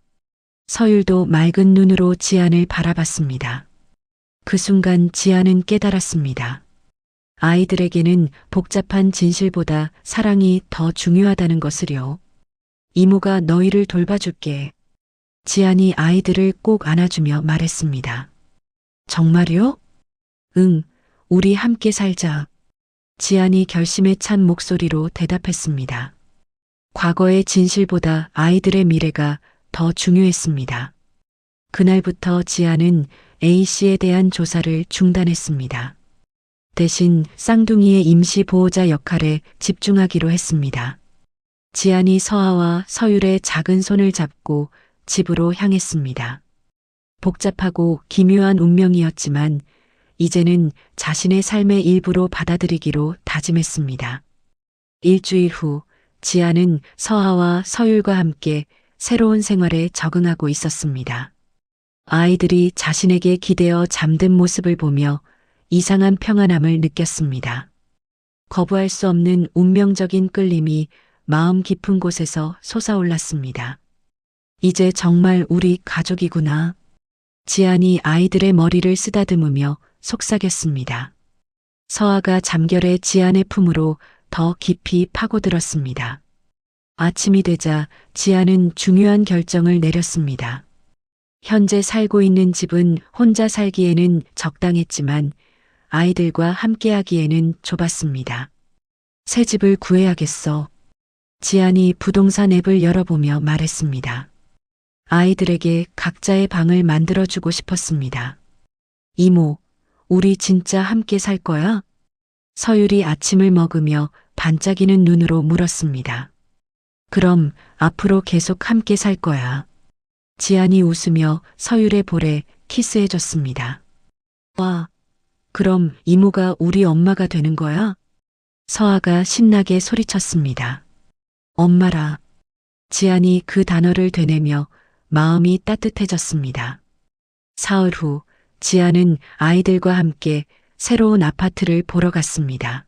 서율도 맑은 눈으로 지안을 바라봤습니다. 그 순간 지안은 깨달았습니다. 아이들에게는 복잡한 진실보다 사랑이 더 중요하다는 것을요. 이모가 너희를 돌봐줄게. 지안이 아이들을 꼭 안아주며 말했습니다. 정말요? 응, 우리 함께 살자. 지안이 결심에 찬 목소리로 대답했습니다. 과거의 진실보다 아이들의 미래가 더 중요했습니다. 그날부터 지안은 A씨에 대한 조사를 중단했습니다. 대신 쌍둥이의 임시 보호자 역할에 집중하기로 했습니다. 지안이 서아와 서율의 작은 손을 잡고 집으로 향했습니다. 복잡하고 기묘한 운명이었지만 이제는 자신의 삶의 일부로 받아들이기로 다짐했습니다. 일주일 후 지안은 서아와 서율과 함께 새로운 생활에 적응하고 있었습니다. 아이들이 자신에게 기대어 잠든 모습을 보며 이상한 평안함을 느꼈습니다. 거부할 수 없는 운명적인 끌림이 마음 깊은 곳에서 솟아올랐습니다. 이제 정말 우리 가족이구나. 지안이 아이들의 머리를 쓰다듬으며 속삭였습니다. 서아가 잠결에 지안의 품으로 더 깊이 파고들었습니다. 아침이 되자 지안은 중요한 결정을 내렸습니다. 현재 살고 있는 집은 혼자 살기에는 적당했지만 아이들과 함께하기에는 좁았습니다. 새 집을 구해야겠어. 지안이 부동산 앱을 열어보며 말했습니다. 아이들에게 각자의 방을 만들어주고 싶었습니다. 이모, 우리 진짜 함께 살 거야? 서율이 아침을 먹으며 반짝이는 눈으로 물었습니다. 그럼 앞으로 계속 함께 살 거야. 지안이 웃으며 서율의 볼에 키스해줬습니다. 와, 그럼 이모가 우리 엄마가 되는 거야? 서아가 신나게 소리쳤습니다. 엄마라. 지안이 그 단어를 되뇌며 마음이 따뜻해졌습니다. 사흘 후 지안은 아이들과 함께 새로운 아파트를 보러 갔습니다.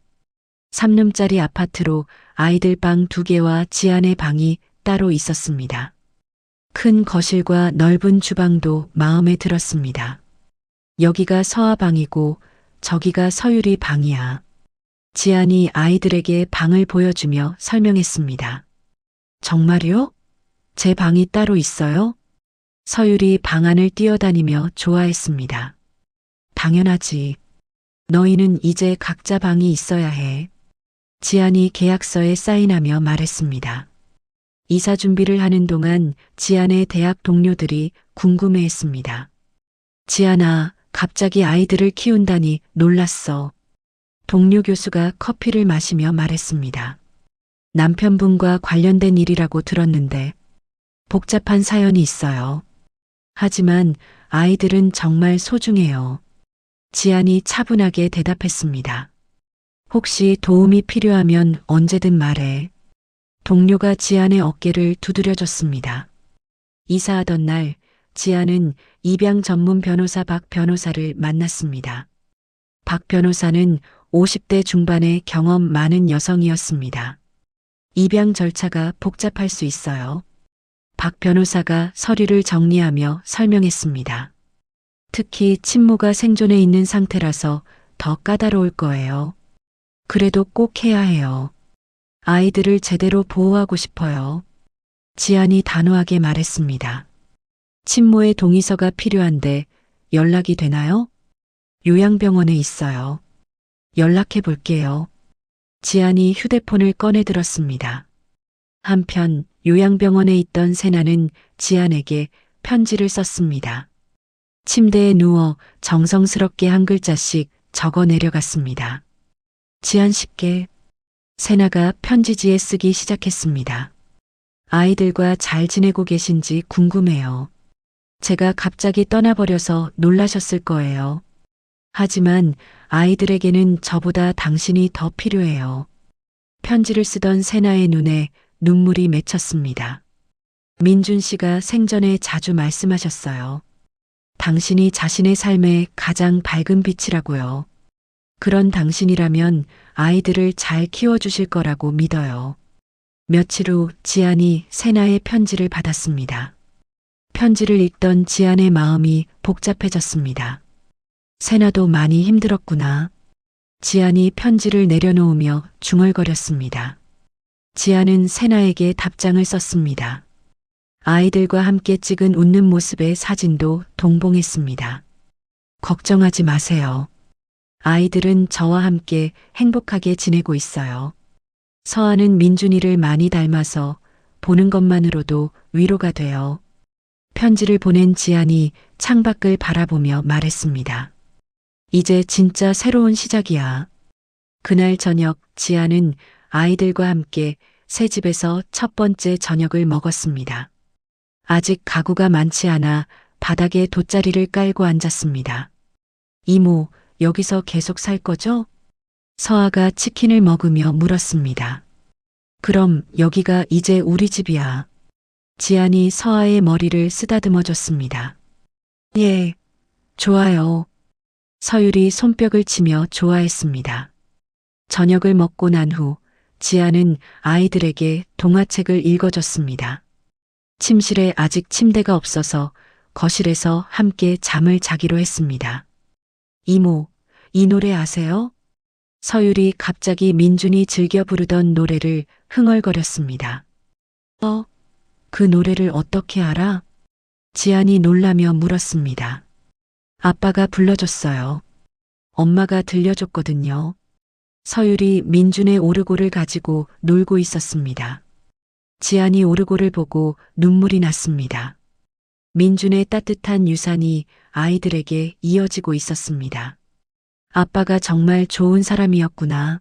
3룸짜리 아파트로 아이들 방 2개와 지안의 방이 따로 있었습니다. 큰 거실과 넓은 주방도 마음에 들었습니다. 여기가 서아 방이고 저기가 서율이 방이야. 지안이 아이들에게 방을 보여주며 설명했습니다. 정말요? 제 방이 따로 있어요? 서율이 방 안을 뛰어다니며 좋아했습니다. 당연하지. 너희는 이제 각자 방이 있어야 해. 지안이 계약서에 사인하며 말했습니다. 이사 준비를 하는 동안 지안의 대학 동료들이 궁금해했습니다. 지안아, 갑자기 아이들을 키운다니 놀랐어. 동료 교수가 커피를 마시며 말했습니다. 남편분과 관련된 일이라고 들었는데 복잡한 사연이 있어요. 하지만 아이들은 정말 소중해요. 지안이 차분하게 대답했습니다. 혹시 도움이 필요하면 언제든 말해. 동료가 지안의 어깨를 두드려줬습니다. 이사하던 날 지안은 입양 전문 변호사 박 변호사를 만났습니다. 박 변호사는 50대 중반의 경험 많은 여성이었습니다. 입양 절차가 복잡할 수 있어요. 박 변호사가 서류를 정리하며 설명했습니다. 특히 친모가 생존해 있는 상태라서 더 까다로울 거예요. 그래도 꼭 해야 해요. 아이들을 제대로 보호하고 싶어요. 지안이 단호하게 말했습니다. 친모의 동의서가 필요한데 연락이 되나요? 요양병원에 있어요. 연락해 볼게요. 지안이 휴대폰을 꺼내 들었습니다. 한편 요양병원에 있던 세나는 지안에게 편지를 썼습니다. 침대에 누워 정성스럽게 한 글자씩 적어 내려갔습니다. 지안 씨께. 세나가 편지지에 쓰기 시작했습니다. 아이들과 잘 지내고 계신지 궁금해요. 제가 갑자기 떠나버려서 놀라셨을 거예요. 하지만 아이들에게는 저보다 당신이 더 필요해요. 편지를 쓰던 세나의 눈에 눈물이 맺혔습니다. 민준 씨가 생전에 자주 말씀하셨어요. 당신이 자신의 삶의 가장 밝은 빛이라고요. 그런 당신이라면 아이들을 잘 키워주실 거라고 믿어요. 며칠 후 지안이 세나의 편지를 받았습니다. 편지를 읽던 지안의 마음이 복잡해졌습니다. 세나도 많이 힘들었구나. 지안이 편지를 내려놓으며 중얼거렸습니다. 지안은 세나에게 답장을 썼습니다. 아이들과 함께 찍은 웃는 모습의 사진도 동봉했습니다. 걱정하지 마세요. 아이들은 저와 함께 행복하게 지내고 있어요. 서아는 민준이를 많이 닮아서 보는 것만으로도 위로가 돼요. 편지를 보낸 지안이 창밖을 바라보며 말했습니다. 이제 진짜 새로운 시작이야. 그날 저녁 지안은 아이들과 함께 새 집에서 첫 번째 저녁을 먹었습니다. 아직 가구가 많지 않아 바닥에 돗자리를 깔고 앉았습니다. 이모, 여기서 계속 살 거죠? 서아가 치킨을 먹으며 물었습니다. 그럼 여기가 이제 우리 집이야. 지안이 서아의 머리를 쓰다듬어 줬습니다. 예, 좋아요. 서율이 손뼉을 치며 좋아했습니다. 저녁을 먹고 난 후 지아는 아이들에게 동화책을 읽어줬습니다. 침실에 아직 침대가 없어서 거실에서 함께 잠을 자기로 했습니다. 이모, 이 노래 아세요? 서율이 갑자기 민준이 즐겨 부르던 노래를 흥얼거렸습니다. 그 노래를 어떻게 알아? 지안이 놀라며 물었습니다. 아빠가 불러줬어요. 엄마가 들려줬거든요. 서율이 민준의 오르골을 가지고 놀고 있었습니다. 지안이 오르골을 보고 눈물이 났습니다. 민준의 따뜻한 유산이 아이들에게 이어지고 있었습니다. 아빠가 정말 좋은 사람이었구나.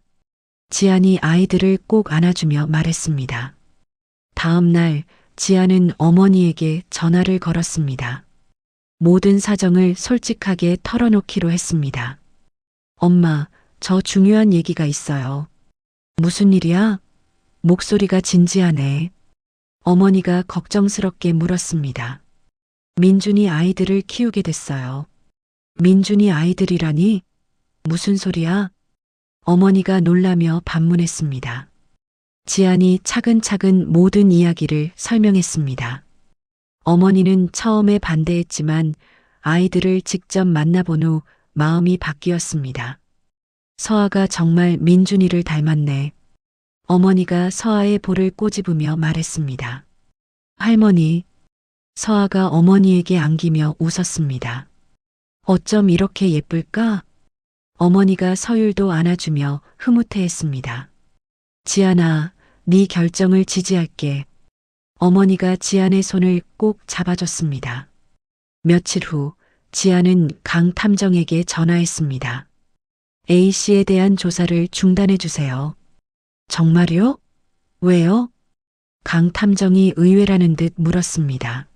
지안이 아이들을 꼭 안아주며 말했습니다. 다음 날 지안은 어머니에게 전화를 걸었습니다. 모든 사정을 솔직하게 털어놓기로 했습니다. 엄마, 저 중요한 얘기가 있어요. 무슨 일이야? 목소리가 진지하네. 어머니가 걱정스럽게 물었습니다. 민준이 아이들을 키우게 됐어요. 민준이 아이들이라니? 무슨 소리야? 어머니가 놀라며 반문했습니다. 지안이 차근차근 모든 이야기를 설명했습니다. 어머니는 처음에 반대했지만 아이들을 직접 만나본 후 마음이 바뀌었습니다. 서아가 정말 민준이를 닮았네. 어머니가 서아의 볼을 꼬집으며 말했습니다. 할머니, 서아가 어머니에게 안기며 웃었습니다. 어쩜 이렇게 예쁠까? 어머니가 서율도 안아주며 흐뭇해했습니다. 지안아, 네 결정을 지지할게. 어머니가 지안의 손을 꼭 잡아줬습니다. 며칠 후 지안은 강 탐정에게 전화했습니다. A씨에 대한 조사를 중단해 주세요. 정말요? 왜요? 강 탐정이 의외라는 듯 물었습니다.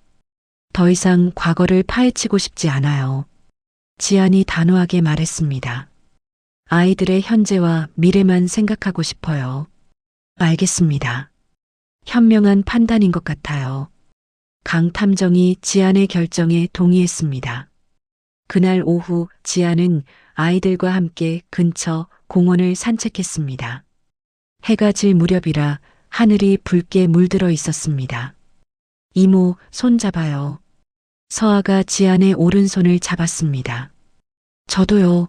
더 이상 과거를 파헤치고 싶지 않아요. 지안이 단호하게 말했습니다. 아이들의 현재와 미래만 생각하고 싶어요. 알겠습니다. 현명한 판단인 것 같아요. 강 탐정이 지안의 결정에 동의했습니다. 그날 오후 지안은 아이들과 함께 근처 공원을 산책했습니다. 해가 질 무렵이라 하늘이 붉게 물들어 있었습니다. 이모, 손 잡아요. 서아가 지안의 오른손을 잡았습니다. 저도요.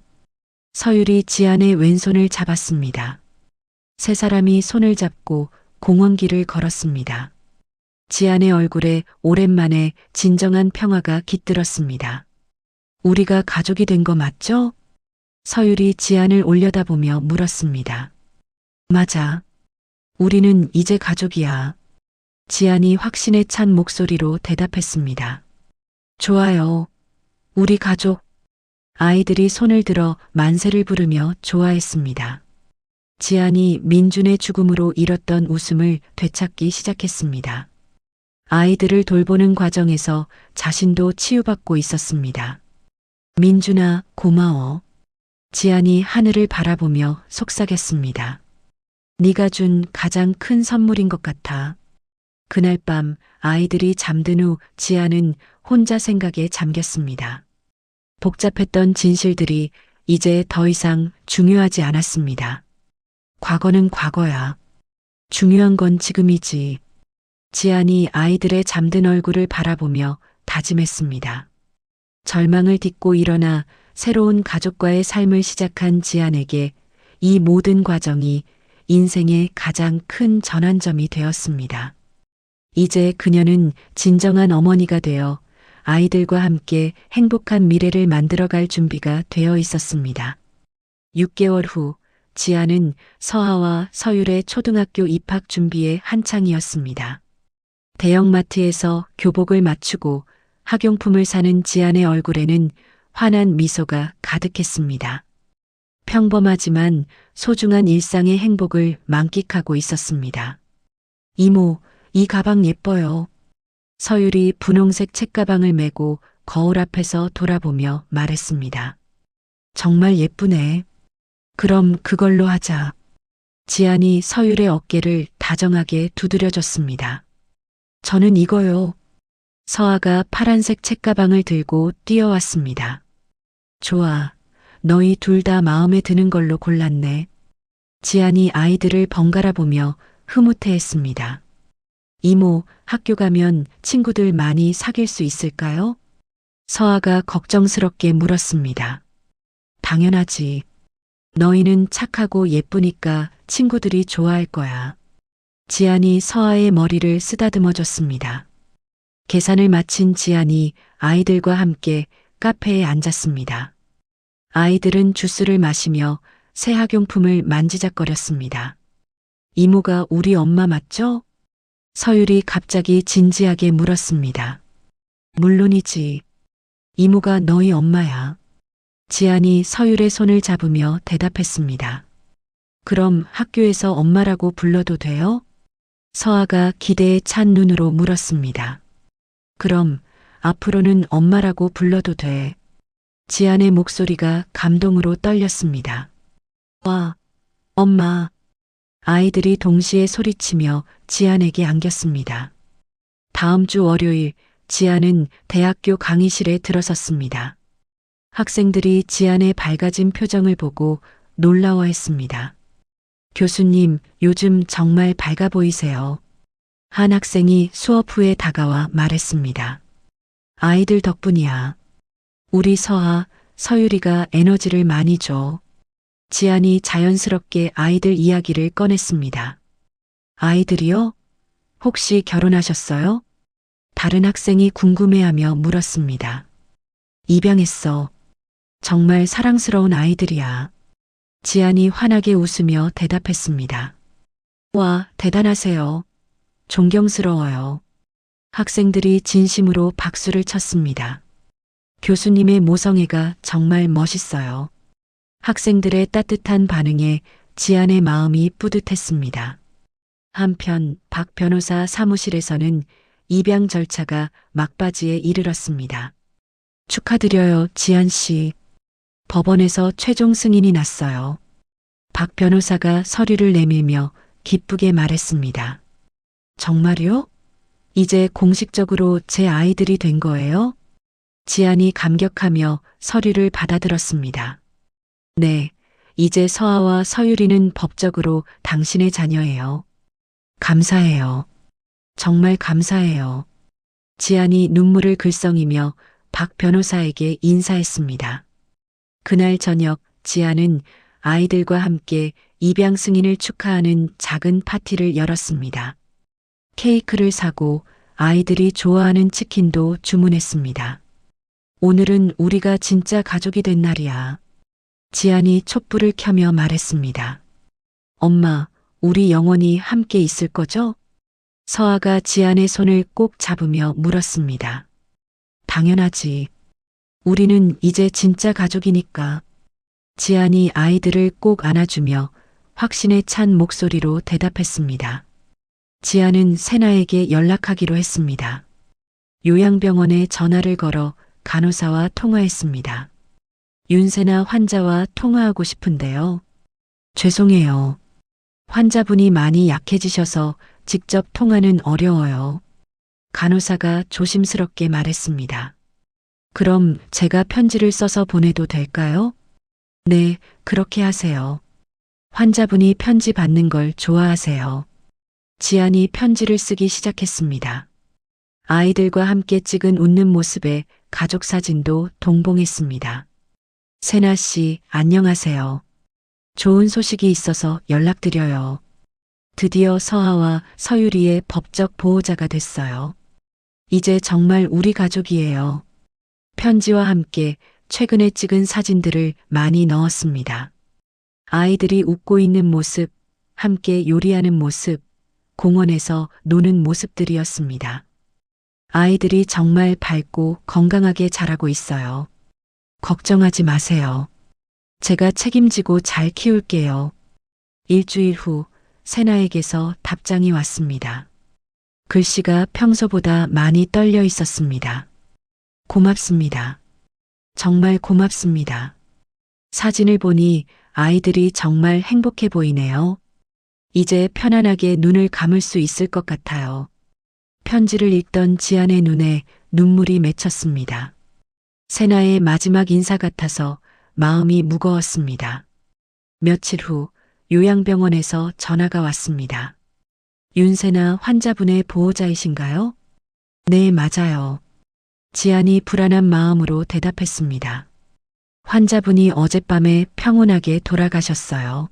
서율이 지안의 왼손을 잡았습니다. 세 사람이 손을 잡고 공원길을 걸었습니다. 지안의 얼굴에 오랜만에 진정한 평화가 깃들었습니다. 우리가 가족이 된 거 맞죠? 서율이 지안을 올려다보며 물었습니다. 맞아. 우리는 이제 가족이야. 지안이 확신에 찬 목소리로 대답했습니다. 좋아요. 우리 가족. 아이들이 손을 들어 만세를 부르며 좋아했습니다. 지안이 민준의 죽음으로 잃었던 웃음을 되찾기 시작했습니다. 아이들을 돌보는 과정에서 자신도 치유받고 있었습니다. 민준아, 고마워. 지안이 하늘을 바라보며 속삭였습니다. 네가 준 가장 큰 선물인 것 같아. 그날 밤 아이들이 잠든 후 지안은 혼자 생각에 잠겼습니다. 복잡했던 진실들이 이제 더 이상 중요하지 않았습니다. 과거는 과거야. 중요한 건 지금이지. 지안이 아이들의 잠든 얼굴을 바라보며 다짐했습니다. 절망을 딛고 일어나 새로운 가족과의 삶을 시작한 지안에게 이 모든 과정이 인생의 가장 큰 전환점이 되었습니다. 이제 그녀는 진정한 어머니가 되어 아이들과 함께 행복한 미래를 만들어갈 준비가 되어 있었습니다. 6개월 후 지안은 서아와 서율의 초등학교 입학 준비에 한창이었습니다. 대형마트에서 교복을 맞추고 학용품을 사는 지안의 얼굴에는 환한 미소가 가득했습니다. 평범하지만 소중한 일상의 행복을 만끽하고 있었습니다. 이모, 이 가방 예뻐요. 서율이 분홍색 책가방을 메고 거울 앞에서 돌아보며 말했습니다. 정말 예쁘네. 그럼 그걸로 하자. 지안이 서율의 어깨를 다정하게 두드려줬습니다. 저는 이거요. 서아가 파란색 책가방을 들고 뛰어왔습니다. 좋아. 너희 둘 다 마음에 드는 걸로 골랐네. 지안이 아이들을 번갈아 보며 흐뭇해했습니다. 이모, 학교 가면 친구들 많이 사귈 수 있을까요? 서아가 걱정스럽게 물었습니다. 당연하지. 너희는 착하고 예쁘니까 친구들이 좋아할 거야. 지안이 서아의 머리를 쓰다듬어 줬습니다. 계산을 마친 지안이 아이들과 함께 카페에 앉았습니다. 아이들은 주스를 마시며 새 학용품을 만지작거렸습니다. 이모가 우리 엄마 맞죠? 서율이 갑자기 진지하게 물었습니다. 물론이지. 이모가 너희 엄마야. 지안이 서율의 손을 잡으며 대답했습니다. 그럼 학교에서 엄마라고 불러도 돼요? 서아가 기대에 찬 눈으로 물었습니다. 그럼 앞으로는 엄마라고 불러도 돼. 지안의 목소리가 감동으로 떨렸습니다. 와, 엄마. 아이들이 동시에 소리치며 지안에게 안겼습니다. 다음 주 월요일 지안은 대학교 강의실에 들어섰습니다. 학생들이 지안의 밝아진 표정을 보고 놀라워했습니다. 교수님, 요즘 정말 밝아 보이세요. 한 학생이 수업 후에 다가와 말했습니다. 아이들 덕분이야. 우리 서아, 서유리가 에너지를 많이 줘. 지안이 자연스럽게 아이들 이야기를 꺼냈습니다. 아이들이요? 혹시 결혼하셨어요? 다른 학생이 궁금해하며 물었습니다. 입양했어. 정말 사랑스러운 아이들이야. 지안이 환하게 웃으며 대답했습니다. 와, 대단하세요. 존경스러워요. 학생들이 진심으로 박수를 쳤습니다. 교수님의 모성애가 정말 멋있어요. 학생들의 따뜻한 반응에 지안의 마음이 뿌듯했습니다. 한편 박 변호사 사무실에서는 입양 절차가 막바지에 이르렀습니다. 축하드려요, 지안 씨. 법원에서 최종 승인이 났어요. 박 변호사가 서류를 내밀며 기쁘게 말했습니다. 정말요? 이제 공식적으로 제 아이들이 된 거예요? 지안이 감격하며 서류를 받아들었습니다. 네, 이제 서아와 서유리는 법적으로 당신의 자녀예요. 감사해요. 정말 감사해요. 지안이 눈물을 글썽이며 박 변호사에게 인사했습니다. 그날 저녁 지안은 아이들과 함께 입양 승인을 축하하는 작은 파티를 열었습니다. 케이크를 사고 아이들이 좋아하는 치킨도 주문했습니다. 오늘은 우리가 진짜 가족이 된 날이야. 지안이 촛불을 켜며 말했습니다. 엄마, 우리 영원히 함께 있을 거죠? 서아가 지안의 손을 꼭 잡으며 물었습니다. 당연하지. 우리는 이제 진짜 가족이니까. 지안이 아이들을 꼭 안아주며 확신에 찬 목소리로 대답했습니다. 지안은 세나에게 연락하기로 했습니다. 요양병원에 전화를 걸어 간호사와 통화했습니다. 윤세나 환자와 통화하고 싶은데요. 죄송해요. 환자분이 많이 약해지셔서 직접 통화는 어려워요. 간호사가 조심스럽게 말했습니다. 그럼 제가 편지를 써서 보내도 될까요? 네, 그렇게 하세요. 환자분이 편지 받는 걸 좋아하세요. 지안이 편지를 쓰기 시작했습니다. 아이들과 함께 찍은 웃는 모습에 가족 사진도 동봉했습니다. 세나 씨, 안녕하세요. 좋은 소식이 있어서 연락드려요. 드디어 서아와 서유리의 법적 보호자가 됐어요. 이제 정말 우리 가족이에요. 편지와 함께 최근에 찍은 사진들을 많이 넣었습니다. 아이들이 웃고 있는 모습, 함께 요리하는 모습, 공원에서 노는 모습들이었습니다. 아이들이 정말 밝고 건강하게 자라고 있어요. 걱정하지 마세요. 제가 책임지고 잘 키울게요. 일주일 후 세나에게서 답장이 왔습니다. 글씨가 평소보다 많이 떨려 있었습니다. 고맙습니다. 정말 고맙습니다. 사진을 보니 아이들이 정말 행복해 보이네요. 이제 편안하게 눈을 감을 수 있을 것 같아요. 편지를 읽던 지안의 눈에 눈물이 맺혔습니다. 세나의 마지막 인사 같아서 마음이 무거웠습니다. 며칠 후 요양병원에서 전화가 왔습니다. 윤세나 환자분의 보호자이신가요? 네, 맞아요. 지안이 불안한 마음으로 대답했습니다. 환자분이 어젯밤에 평온하게 돌아가셨어요.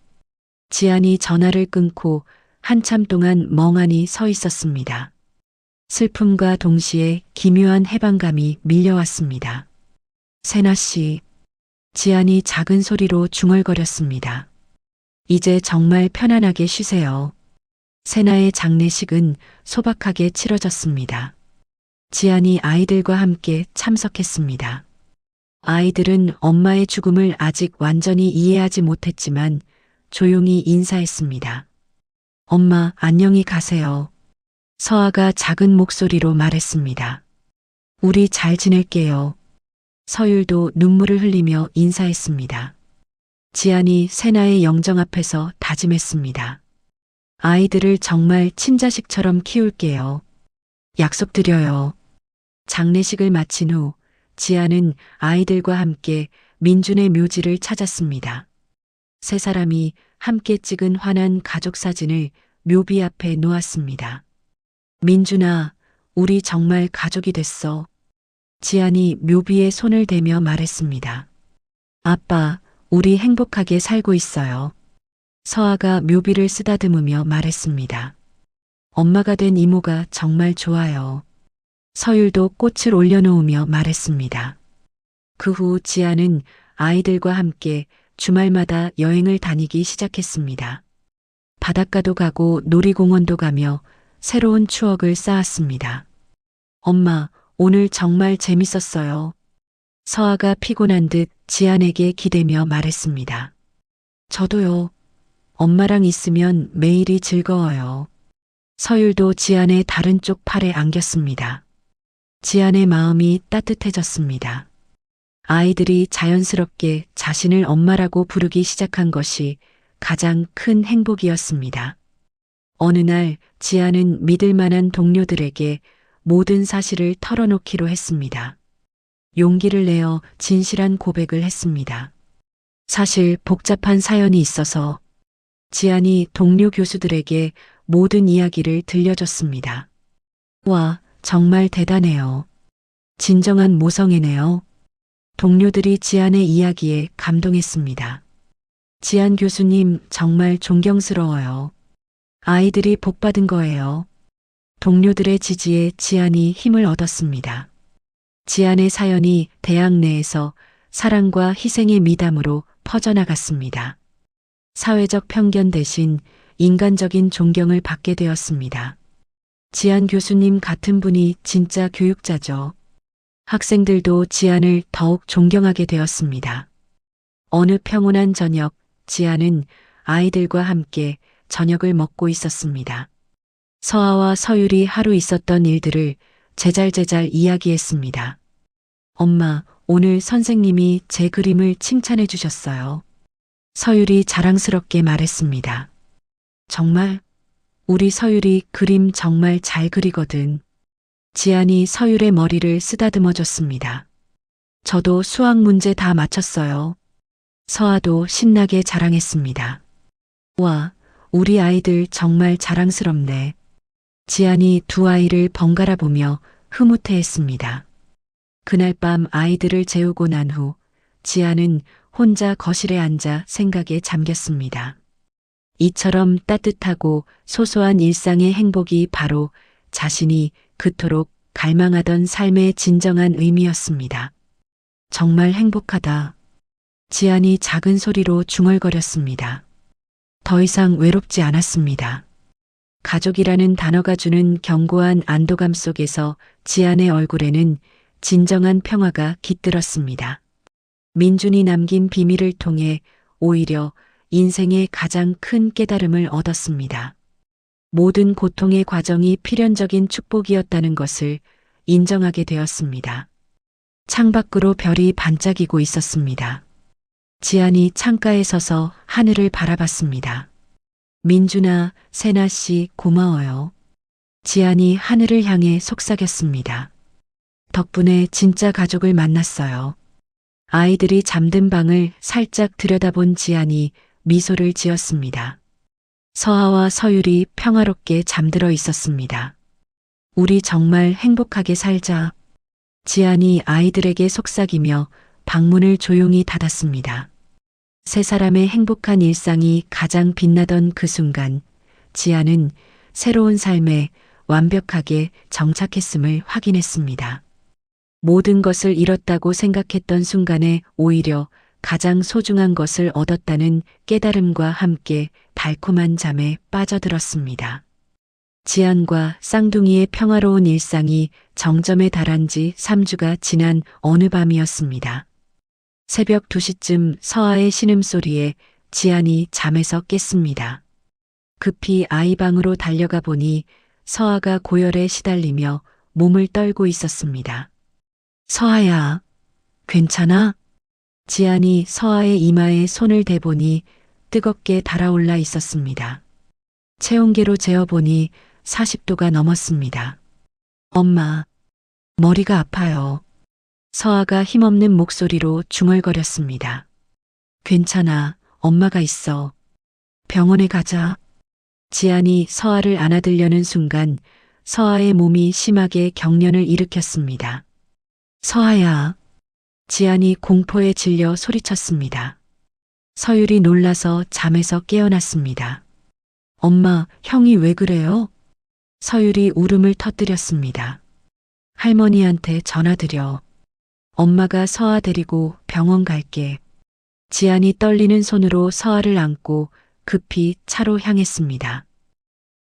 지안이 전화를 끊고 한참 동안 멍하니 서 있었습니다. 슬픔과 동시에 기묘한 해방감이 밀려왔습니다. 세나 씨, 지안이 작은 소리로 중얼거렸습니다. 이제 정말 편안하게 쉬세요. 세나의 장례식은 소박하게 치러졌습니다. 지안이 아이들과 함께 참석했습니다. 아이들은 엄마의 죽음을 아직 완전히 이해하지 못했지만 조용히 인사했습니다. 엄마, 안녕히 가세요. 서아가 작은 목소리로 말했습니다. 우리 잘 지낼게요. 서율도 눈물을 흘리며 인사했습니다. 지안이 세나의 영정 앞에서 다짐했습니다. 아이들을 정말 친자식처럼 키울게요. 약속드려요. 장례식을 마친 후 지안은 아이들과 함께 민준의 묘지를 찾았습니다. 세 사람이 함께 찍은 환한 가족 사진을 묘비 앞에 놓았습니다. 민준아, 우리 정말 가족이 됐어. 지안이 묘비에 손을 대며 말했습니다. 아빠, 우리 행복하게 살고 있어요. 서아가 묘비를 쓰다듬으며 말했습니다. 엄마가 된 이모가 정말 좋아요. 서율도 꽃을 올려놓으며 말했습니다. 그 후 지안은 아이들과 함께 주말마다 여행을 다니기 시작했습니다. 바닷가도 가고 놀이공원도 가며 새로운 추억을 쌓았습니다. 엄마, 오늘 정말 재밌었어요. 서아가 피곤한 듯 지안에게 기대며 말했습니다. 저도요. 엄마랑 있으면 매일이 즐거워요. 서율도 지안의 다른 쪽 팔에 안겼습니다. 지안의 마음이 따뜻해졌습니다. 아이들이 자연스럽게 자신을 엄마라고 부르기 시작한 것이 가장 큰 행복이었습니다. 어느 날 지안은 믿을 만한 동료들에게 모든 사실을 털어놓기로 했습니다. 용기를 내어 진실한 고백을 했습니다. 사실 복잡한 사연이 있어서 지안이 동료 교수들에게 모든 이야기를 들려줬습니다. 와, 정말 대단해요. 진정한 모성애네요. 동료들이 지안의 이야기에 감동했습니다. 지안 교수님 정말 존경스러워요. 아이들이 복받은 거예요. 동료들의 지지에 지안이 힘을 얻었습니다. 지안의 사연이 대학 내에서 사랑과 희생의 미담으로 퍼져나갔습니다. 사회적 편견 대신 인간적인 존경을 받게 되었습니다. 지안 교수님 같은 분이 진짜 교육자죠. 학생들도 지안을 더욱 존경하게 되었습니다. 어느 평온한 저녁, 지안은 아이들과 함께 저녁을 먹고 있었습니다. 서아와 서율이 하루 있었던 일들을 제잘제잘 이야기했습니다. 엄마, 오늘 선생님이 제 그림을 칭찬해 주셨어요. 서율이 자랑스럽게 말했습니다. 정말? 우리 서율이 그림 정말 잘 그리거든. 지안이 서율의 머리를 쓰다듬어 줬습니다. 저도 수학 문제 다 맞췄어요. 서아도 신나게 자랑했습니다. 와, 우리 아이들 정말 자랑스럽네. 지안이 두 아이를 번갈아 보며 흐뭇해했습니다. 그날 밤 아이들을 재우고 난 후 지안은 혼자 거실에 앉아 생각에 잠겼습니다. 이처럼 따뜻하고 소소한 일상의 행복이 바로 자신이 그토록 갈망하던 삶의 진정한 의미였습니다. 정말 행복하다. 지안이 작은 소리로 중얼거렸습니다. 더 이상 외롭지 않았습니다. 가족이라는 단어가 주는 견고한 안도감 속에서 지안의 얼굴에는 진정한 평화가 깃들었습니다. 민준이 남긴 비밀을 통해 오히려 인생의 가장 큰 깨달음을 얻었습니다. 모든 고통의 과정이 필연적인 축복이었다는 것을 인정하게 되었습니다. 창밖으로 별이 반짝이고 있었습니다. 지안이 창가에 서서 하늘을 바라봤습니다. 민준아, 세나 씨 고마워요. 지안이 하늘을 향해 속삭였습니다. 덕분에 진짜 가족을 만났어요. 아이들이 잠든 방을 살짝 들여다본 지안이 미소를 지었습니다. 서아와 서율이 평화롭게 잠들어 있었습니다. 우리 정말 행복하게 살자. 지안이 아이들에게 속삭이며 방문을 조용히 닫았습니다. 세 사람의 행복한 일상이 가장 빛나던 그 순간, 지안은 새로운 삶에 완벽하게 정착했음을 확인했습니다. 모든 것을 잃었다고 생각했던 순간에 오히려 가장 소중한 것을 얻었다는 깨달음과 함께 달콤한 잠에 빠져들었습니다. 지안과 쌍둥이의 평화로운 일상이 정점에 달한 지 3주가 지난 어느 밤이었습니다. 새벽 2시쯤 서아의 신음소리에 지안이 잠에서 깼습니다. 급히 아이 방으로 달려가 보니 서아가 고열에 시달리며 몸을 떨고 있었습니다. 서아야, 괜찮아? 지안이 서아의 이마에 손을 대보니 뜨겁게 달아올라 있었습니다. 체온계로 재어보니 40도가 넘었습니다. 엄마, 머리가 아파요. 서아가 힘없는 목소리로 중얼거렸습니다. 괜찮아, 엄마가 있어. 병원에 가자. 지안이 서아를 안아들려는 순간 서아의 몸이 심하게 경련을 일으켰습니다. 서아야. 지안이 공포에 질려 소리쳤습니다. 서율이 놀라서 잠에서 깨어났습니다. 엄마, 형이 왜 그래요? 서율이 울음을 터뜨렸습니다. 할머니한테 전화드려. 엄마가 서아 데리고 병원 갈게. 지안이 떨리는 손으로 서아를 안고 급히 차로 향했습니다.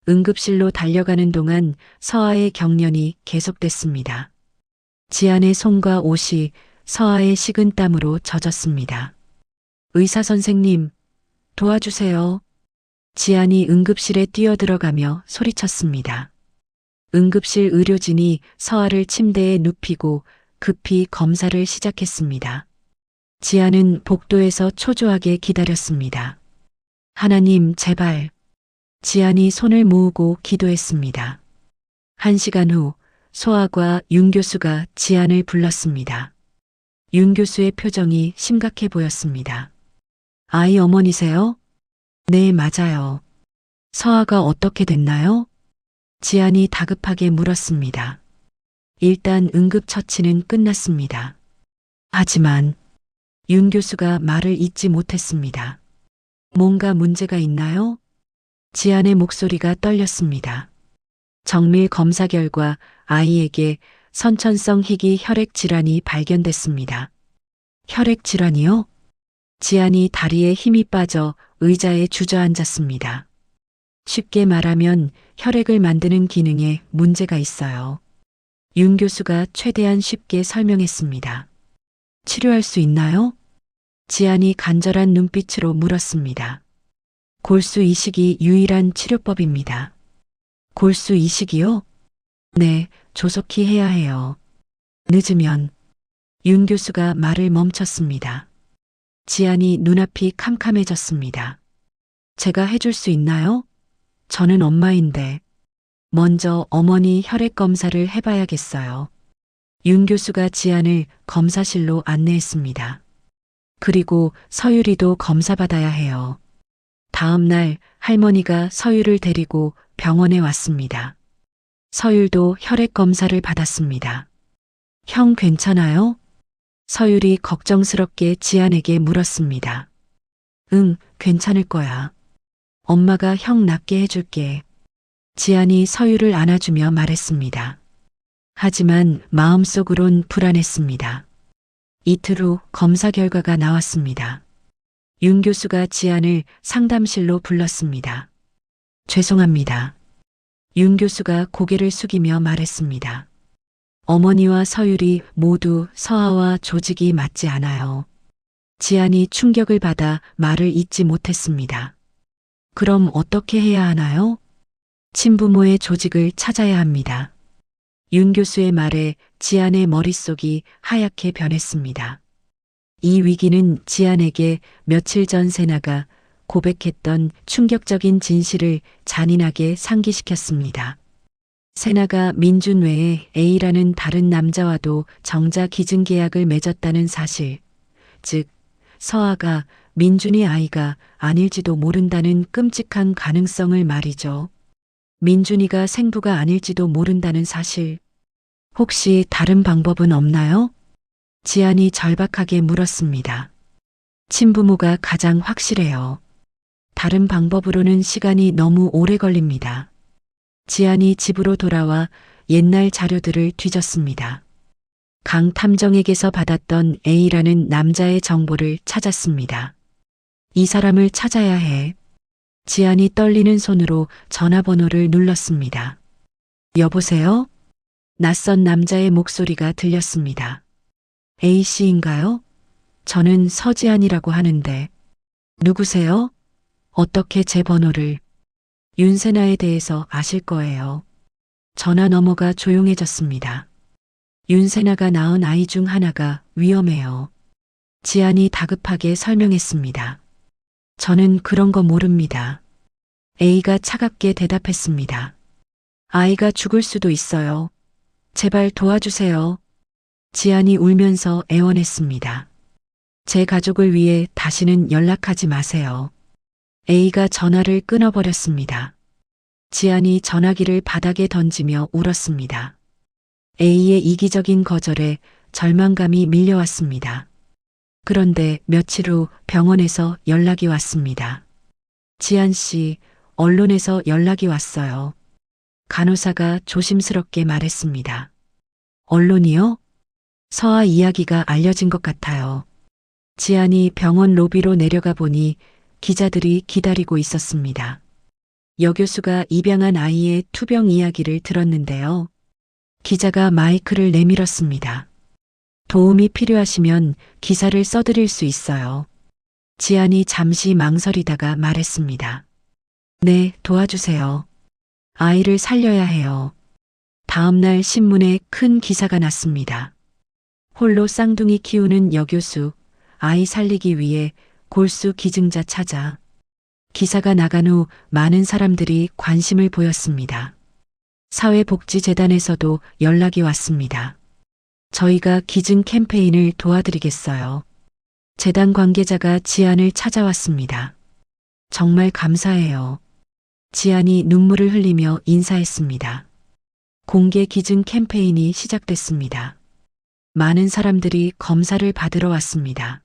응급실로 달려가는 동안 서아의 경련이 계속됐습니다. 지안의 손과 옷이 서아의 식은 땀으로 젖었습니다. 의사 선생님, 도와주세요. 지안이 응급실에 뛰어들어가며 소리쳤습니다. 응급실 의료진이 서아를 침대에 눕히고 급히 검사를 시작했습니다. 지안은 복도에서 초조하게 기다렸습니다. 하나님, 제발. 지안이 손을 모으고 기도했습니다. 1시간 후 소아과 윤 교수가 지안을 불렀습니다. 윤 교수의 표정이 심각해 보였습니다. 아이 어머니세요? 네, 맞아요. 서아가 어떻게 됐나요? 지안이 다급하게 물었습니다. 일단 응급처치는 끝났습니다. 하지만 윤 교수가 말을 잇지 못했습니다. 뭔가 문제가 있나요? 지안의 목소리가 떨렸습니다. 정밀 검사 결과 아이에게 선천성 희귀 혈액 질환이 발견됐습니다. 혈액 질환이요? 지안이 다리에 힘이 빠져 의자에 주저앉았습니다. 쉽게 말하면 혈액을 만드는 기능에 문제가 있어요. 윤 교수가 최대한 쉽게 설명했습니다. 치료할 수 있나요? 지안이 간절한 눈빛으로 물었습니다. 골수 이식이 유일한 치료법입니다. 골수 이식이요? 네, 조속히 해야 해요. 늦으면. 윤 교수가 말을 멈췄습니다. 지안이 눈앞이 캄캄해졌습니다. 제가 해줄 수 있나요? 저는 엄마인데. 먼저 어머니 혈액 검사를 해봐야겠어요. 윤 교수가 지안을 검사실로 안내했습니다. 그리고 서율이도 검사받아야 해요. 다음 날 할머니가 서율을 데리고 병원에 왔습니다. 서율도 혈액 검사를 받았습니다. 형 괜찮아요? 서율이 걱정스럽게 지안에게 물었습니다. 응, 괜찮을 거야. 엄마가 형 낫게 해줄게. 지안이 서율을 안아주며 말했습니다. 하지만 마음속으론 불안했습니다. 이틀 후 검사 결과가 나왔습니다. 윤 교수가 지안을 상담실로 불렀습니다. 죄송합니다. 윤 교수가 고개를 숙이며 말했습니다. 어머니와 서율이 모두 서아와 조직이 맞지 않아요. 지안이 충격을 받아 말을 잇지 못했습니다. 그럼 어떻게 해야 하나요? 친부모의 조직을 찾아야 합니다. 윤 교수의 말에 지안의 머릿속이 하얗게 변했습니다. 이 위기는 지안에게 며칠 전 세나가 고백했던 충격적인 진실을 잔인하게 상기시켰습니다. 세나가 민준 외에 A라는 다른 남자와도 정자 기증 계약을 맺었다는 사실, 즉 서아가 민준이 아이가 아닐지도 모른다는 끔찍한 가능성을 말이죠. 민준이가 생부가 아닐지도 모른다는 사실. 혹시 다른 방법은 없나요? 지안이 절박하게 물었습니다. 친부모가 가장 확실해요. 다른 방법으로는 시간이 너무 오래 걸립니다. 지안이 집으로 돌아와 옛날 자료들을 뒤졌습니다. 강 탐정에게서 받았던 A라는 남자의 정보를 찾았습니다. 이 사람을 찾아야 해. 지안이 떨리는 손으로 전화번호를 눌렀습니다. 여보세요? 낯선 남자의 목소리가 들렸습니다. A씨인가요? 저는 서지안이라고 하는데. 누구세요? 어떻게 제 번호를? 윤세나에 대해서 아실 거예요. 전화 너머가 조용해졌습니다. 윤세나가 낳은 아이 중 하나가 위험해요. 지안이 다급하게 설명했습니다. 저는 그런 거 모릅니다. A가 차갑게 대답했습니다. 아이가 죽을 수도 있어요. 제발 도와주세요. 지안이 울면서 애원했습니다. 제 가족을 위해 다시는 연락하지 마세요. A가 전화를 끊어버렸습니다. 지안이 전화기를 바닥에 던지며 울었습니다. A의 이기적인 거절에 절망감이 밀려왔습니다. 그런데 며칠 후 병원에서 연락이 왔습니다. 지안 씨, 언론에서 연락이 왔어요. 간호사가 조심스럽게 말했습니다. 언론이요? 서아 이야기가 알려진 것 같아요. 지안이 병원 로비로 내려가 보니 기자들이 기다리고 있었습니다. 여 교수가 입양한 아이의 투병 이야기를 들었는데요. 기자가 마이크를 내밀었습니다. 도움이 필요하시면 기사를 써드릴 수 있어요. 지안이 잠시 망설이다가 말했습니다. 네, 도와주세요. 아이를 살려야 해요. 다음 날 신문에 큰 기사가 났습니다. 홀로 쌍둥이 키우는 여교수, 아이 살리기 위해 골수 기증자 찾아. 기사가 나간 후 많은 사람들이 관심을 보였습니다. 사회복지재단에서도 연락이 왔습니다. 저희가 기증 캠페인을 도와드리겠어요. 재단 관계자가 지안을 찾아왔습니다. 정말 감사해요. 지안이 눈물을 흘리며 인사했습니다. 공개 기증 캠페인이 시작됐습니다. 많은 사람들이 검사를 받으러 왔습니다.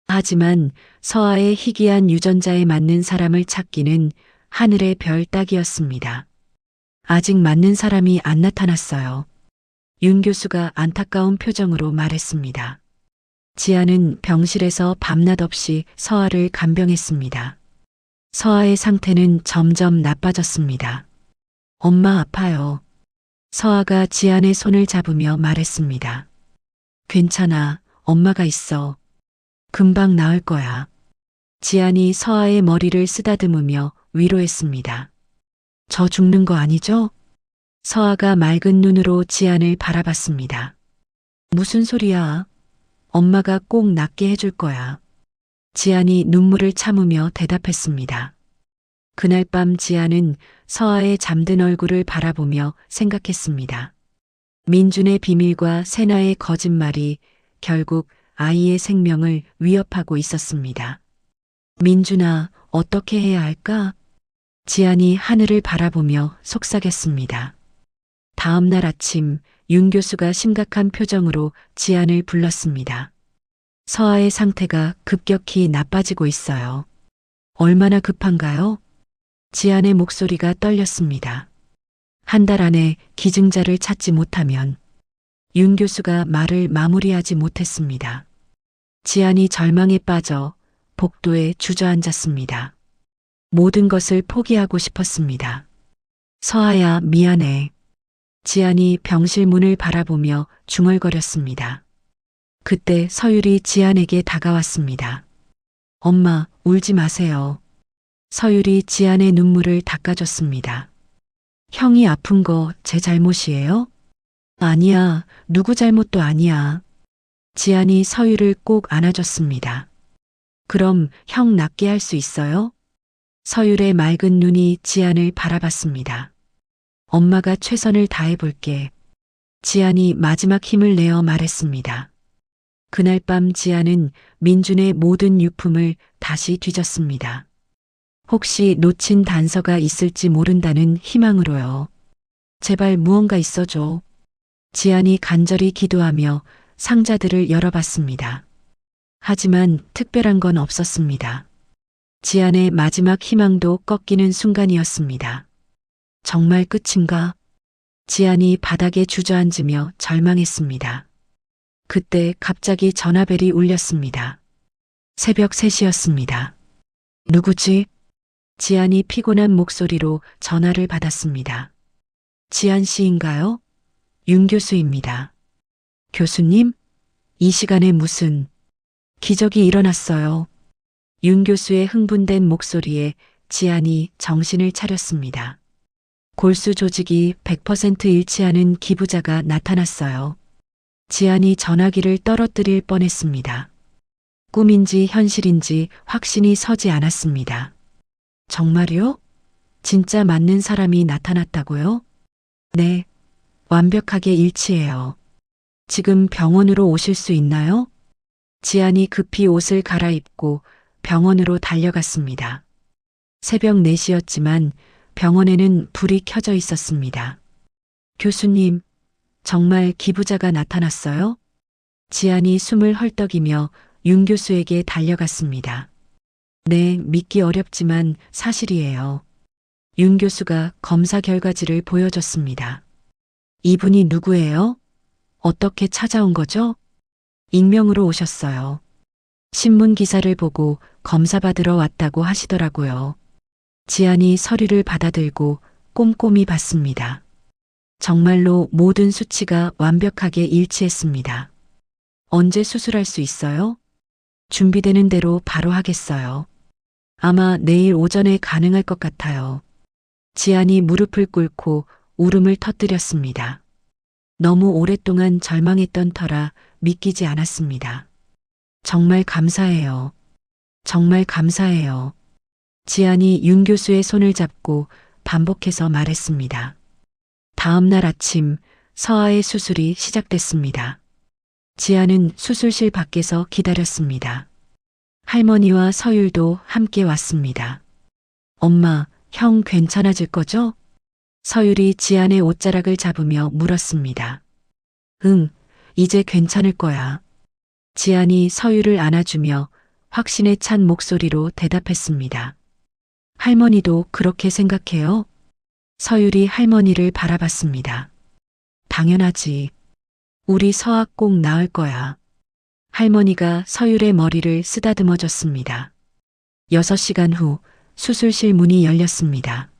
하지만 서아의 희귀한 유전자에 맞는 사람을 찾기는 하늘의 별 따기였습니다. 아직 맞는 사람이 안 나타났어요. 윤 교수가 안타까운 표정으로 말했습니다. 지안은 병실에서 밤낮 없이 서아를 간병했습니다. 서아의 상태는 점점 나빠졌습니다. 엄마 아파요. 서아가 지안의 손을 잡으며 말했습니다. 괜찮아, 엄마가 있어. 금방 나을 거야. 지안이 서아의 머리를 쓰다듬으며 위로했습니다. 저 죽는 거 아니죠? 서아가 맑은 눈으로 지안을 바라봤습니다. 무슨 소리야? 엄마가 꼭 낫게 해줄 거야. 지안이 눈물을 참으며 대답했습니다. 그날 밤 지안은 서아의 잠든 얼굴을 바라보며 생각했습니다. 민준의 비밀과 세나의 거짓말이 결국 아이의 생명을 위협하고 있었습니다. 민준아, 어떻게 해야 할까? 지안이 하늘을 바라보며 속삭였습니다. 다음 날 아침 윤 교수가 심각한 표정으로 지안을 불렀습니다. 서아의 상태가 급격히 나빠지고 있어요. 얼마나 급한가요? 지안의 목소리가 떨렸습니다. 한 달 안에 기증자를 찾지 못하면. 윤 교수가 말을 마무리하지 못했습니다. 지안이 절망에 빠져 복도에 주저앉았습니다. 모든 것을 포기하고 싶었습니다. 서아야, 미안해. 지안이 병실 문을 바라보며 중얼거렸습니다. 그때 서율이 지안에게 다가왔습니다. 엄마, 울지 마세요. 서율이 지안의 눈물을 닦아줬습니다. 형이 아픈 거 제 잘못이에요? 아니야, 누구 잘못도 아니야. 지안이 서율을 꼭 안아줬습니다. 그럼 형 낫게 할 수 있어요? 서율의 맑은 눈이 지안을 바라봤습니다. 엄마가 최선을 다해볼게. 지안이 마지막 힘을 내어 말했습니다. 그날 밤 지아는 민준의 모든 유품을 다시 뒤졌습니다. 혹시 놓친 단서가 있을지 모른다는 희망으로요. 제발 무언가 있어줘. 지안이 간절히 기도하며 상자들을 열어봤습니다. 하지만 특별한 건 없었습니다. 지안의 마지막 희망도 꺾이는 순간이었습니다. 정말 끝인가? 지안이 바닥에 주저앉으며 절망했습니다. 그때 갑자기 전화벨이 울렸습니다. 새벽 3시였습니다. 누구지? 지안이 피곤한 목소리로 전화를 받았습니다. 지안 씨인가요? 윤 교수입니다. 교수님? 이 시간에 무슨 기적이 일어났어요. 윤 교수의 흥분된 목소리에 지안이 정신을 차렸습니다. 골수 조직이 100% 일치하는 기부자가 나타났어요. 지안이 전화기를 떨어뜨릴 뻔했습니다. 꿈인지 현실인지 확신이 서지 않았습니다. 정말요? 진짜 맞는 사람이 나타났다고요? 네, 완벽하게 일치해요. 지금 병원으로 오실 수 있나요? 지안이 급히 옷을 갈아입고 병원으로 달려갔습니다. 새벽 4시였지만 병원에는 불이 켜져 있었습니다. 교수님, 정말 기부자가 나타났어요? 지안이 숨을 헐떡이며 윤 교수에게 달려갔습니다. 네, 믿기 어렵지만 사실이에요. 윤 교수가 검사 결과지를 보여줬습니다. 이분이 누구예요? 어떻게 찾아온 거죠? 익명으로 오셨어요. 신문 기사를 보고 검사 받으러 왔다고 하시더라고요. 지안이 서류를 받아들고 꼼꼼히 봤습니다. 정말로 모든 수치가 완벽하게 일치했습니다. 언제 수술할 수 있어요? 준비되는 대로 바로 하겠어요. 아마 내일 오전에 가능할 것 같아요. 지안이 무릎을 꿇고 울음을 터뜨렸습니다. 너무 오랫동안 절망했던 터라 믿기지 않았습니다. 정말 감사해요. 정말 감사해요. 지안이 윤 교수의 손을 잡고 반복해서 말했습니다. 다음 날 아침 서아의 수술이 시작됐습니다. 지안은 수술실 밖에서 기다렸습니다. 할머니와 서율도 함께 왔습니다. 엄마, 형 괜찮아질 거죠? 서율이 지안의 옷자락을 잡으며 물었습니다. 응, 이제 괜찮을 거야. 지안이 서율을 안아주며 확신에 찬 목소리로 대답했습니다. 할머니도 그렇게 생각해요? 서율이 할머니를 바라봤습니다. 당연하지. 우리 서아 꼭 나을 거야. 할머니가 서율의 머리를 쓰다듬어 줬습니다. 6시간 후 수술실 문이 열렸습니다.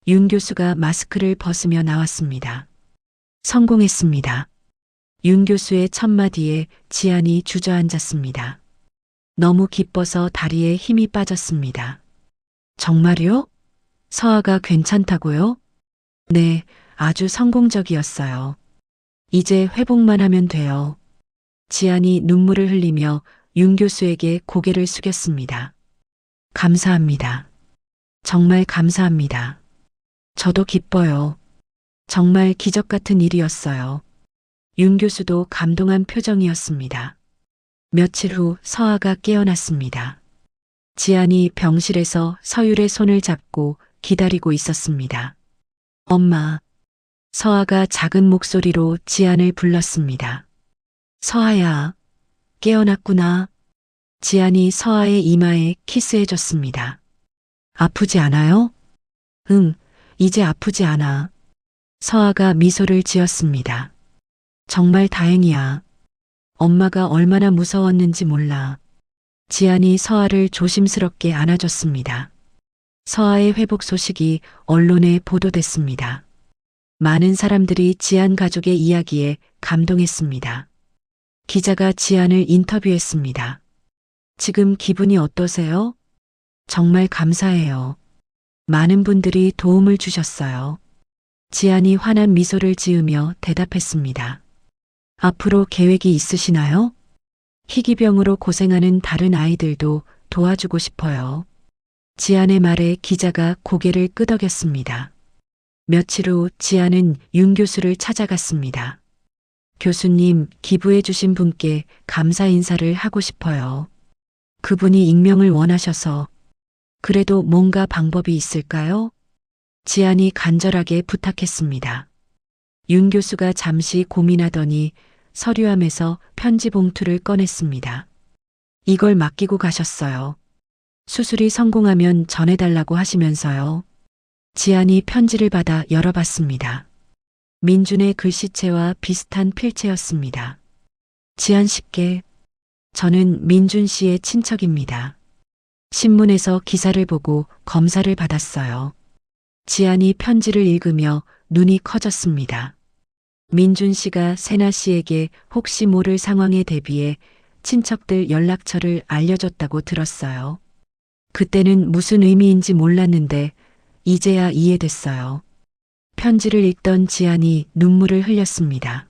윤 교수가 마스크를 벗으며 나왔습니다. 성공했습니다. 윤 교수의 첫마디에 지안이 주저앉았습니다. 너무 기뻐서 다리에 힘이 빠졌습니다. 정말요? 서아가 괜찮다고요? 네, 아주 성공적이었어요. 이제 회복만 하면 돼요. 지안이 눈물을 흘리며 윤 교수에게 고개를 숙였습니다. 감사합니다. 정말 감사합니다. 저도 기뻐요. 정말 기적 같은 일이었어요. 윤 교수도 감동한 표정이었습니다. 며칠 후 서아가 깨어났습니다. 지안이 병실에서 서율의 손을 잡고 기다리고 있었습니다. 엄마. 서아가 작은 목소리로 지안을 불렀습니다. 서아야, 깨어났구나. 지안이 서아의 이마에 키스해줬습니다. 아프지 않아요? 응, 이제 아프지 않아. 서아가 미소를 지었습니다. 정말 다행이야. 엄마가 얼마나 무서웠는지 몰라. 지안이 서아를 조심스럽게 안아줬습니다. 서아의 회복 소식이 언론에 보도됐습니다. 많은 사람들이 지안 가족의 이야기에 감동했습니다. 기자가 지안을 인터뷰했습니다. 지금 기분이 어떠세요? 정말 감사해요. 많은 분들이 도움을 주셨어요. 지안이 환한 미소를 지으며 대답했습니다. 앞으로 계획이 있으시나요? 희귀병으로 고생하는 다른 아이들도 도와주고 싶어요. 지안의 말에 기자가 고개를 끄덕였습니다. 며칠 후 지안은 윤 교수를 찾아갔습니다. 교수님, 기부해주신 분께 감사 인사를 하고 싶어요. 그분이 익명을 원하셔서. 그래도 뭔가 방법이 있을까요? 지안이 간절하게 부탁했습니다. 윤 교수가 잠시 고민하더니 서류함에서 편지 봉투를 꺼냈습니다. 이걸 맡기고 가셨어요. 수술이 성공하면 전해달라고 하시면서요. 지안이 편지를 받아 열어봤습니다. 민준의 글씨체와 비슷한 필체였습니다. 지안 씨께, 저는 민준 씨의 친척입니다. 신문에서 기사를 보고 검사를 받았어요. 지안이 편지를 읽으며 눈이 커졌습니다. 민준 씨가 세나 씨에게 혹시 모를 상황에 대비해 친척들 연락처를 알려줬다고 들었어요. 그때는 무슨 의미인지 몰랐는데 이제야 이해됐어요. 편지를 읽던 지안이 눈물을 흘렸습니다.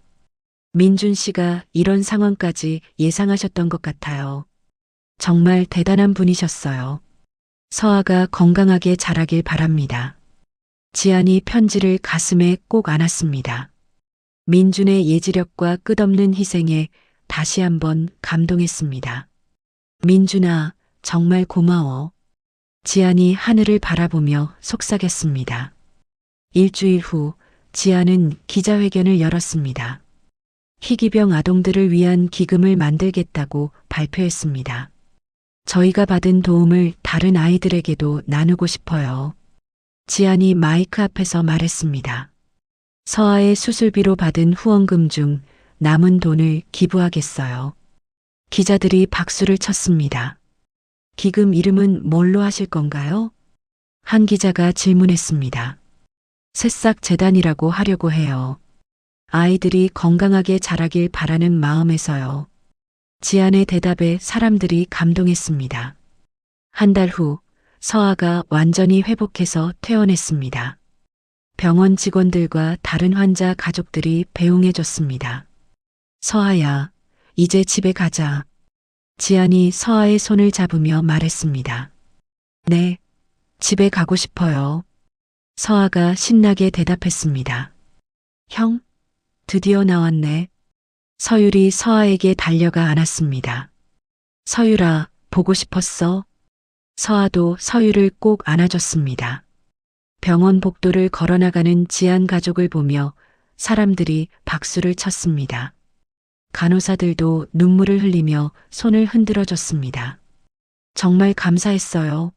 민준 씨가 이런 상황까지 예상하셨던 것 같아요. 정말 대단한 분이셨어요. 서아가 건강하게 자라길 바랍니다. 지안이 편지를 가슴에 꼭 안았습니다. 민준의 예지력과 끝없는 희생에 다시 한번 감동했습니다. 민준아, 정말 고마워. 지안이 하늘을 바라보며 속삭였습니다. 일주일 후 지안은 기자회견을 열었습니다. 희귀병 아동들을 위한 기금을 만들겠다고 발표했습니다. 저희가 받은 도움을 다른 아이들에게도 나누고 싶어요. 지안이 마이크 앞에서 말했습니다. 서아의 수술비로 받은 후원금 중 남은 돈을 기부하겠어요. 기자들이 박수를 쳤습니다. 기금 이름은 뭘로 하실 건가요? 한 기자가 질문했습니다. 새싹 재단이라고 하려고 해요. 아이들이 건강하게 자라길 바라는 마음에서요. 지안의 대답에 사람들이 감동했습니다. 한 달 후 서아가 완전히 회복해서 퇴원했습니다. 병원 직원들과 다른 환자 가족들이 배웅해줬습니다. 서아야, 이제 집에 가자. 지안이 서아의 손을 잡으며 말했습니다. 네, 집에 가고 싶어요. 서아가 신나게 대답했습니다. 형, 드디어 나왔네. 서율이 서아에게 달려가 안았습니다. 서율아, 보고 싶었어? 서아도 서율을 꼭 안아줬습니다. 병원 복도를 걸어나가는 지안 가족을 보며 사람들이 박수를 쳤습니다. 간호사들도 눈물을 흘리며 손을 흔들어 줬습니다. 정말 감사했어요.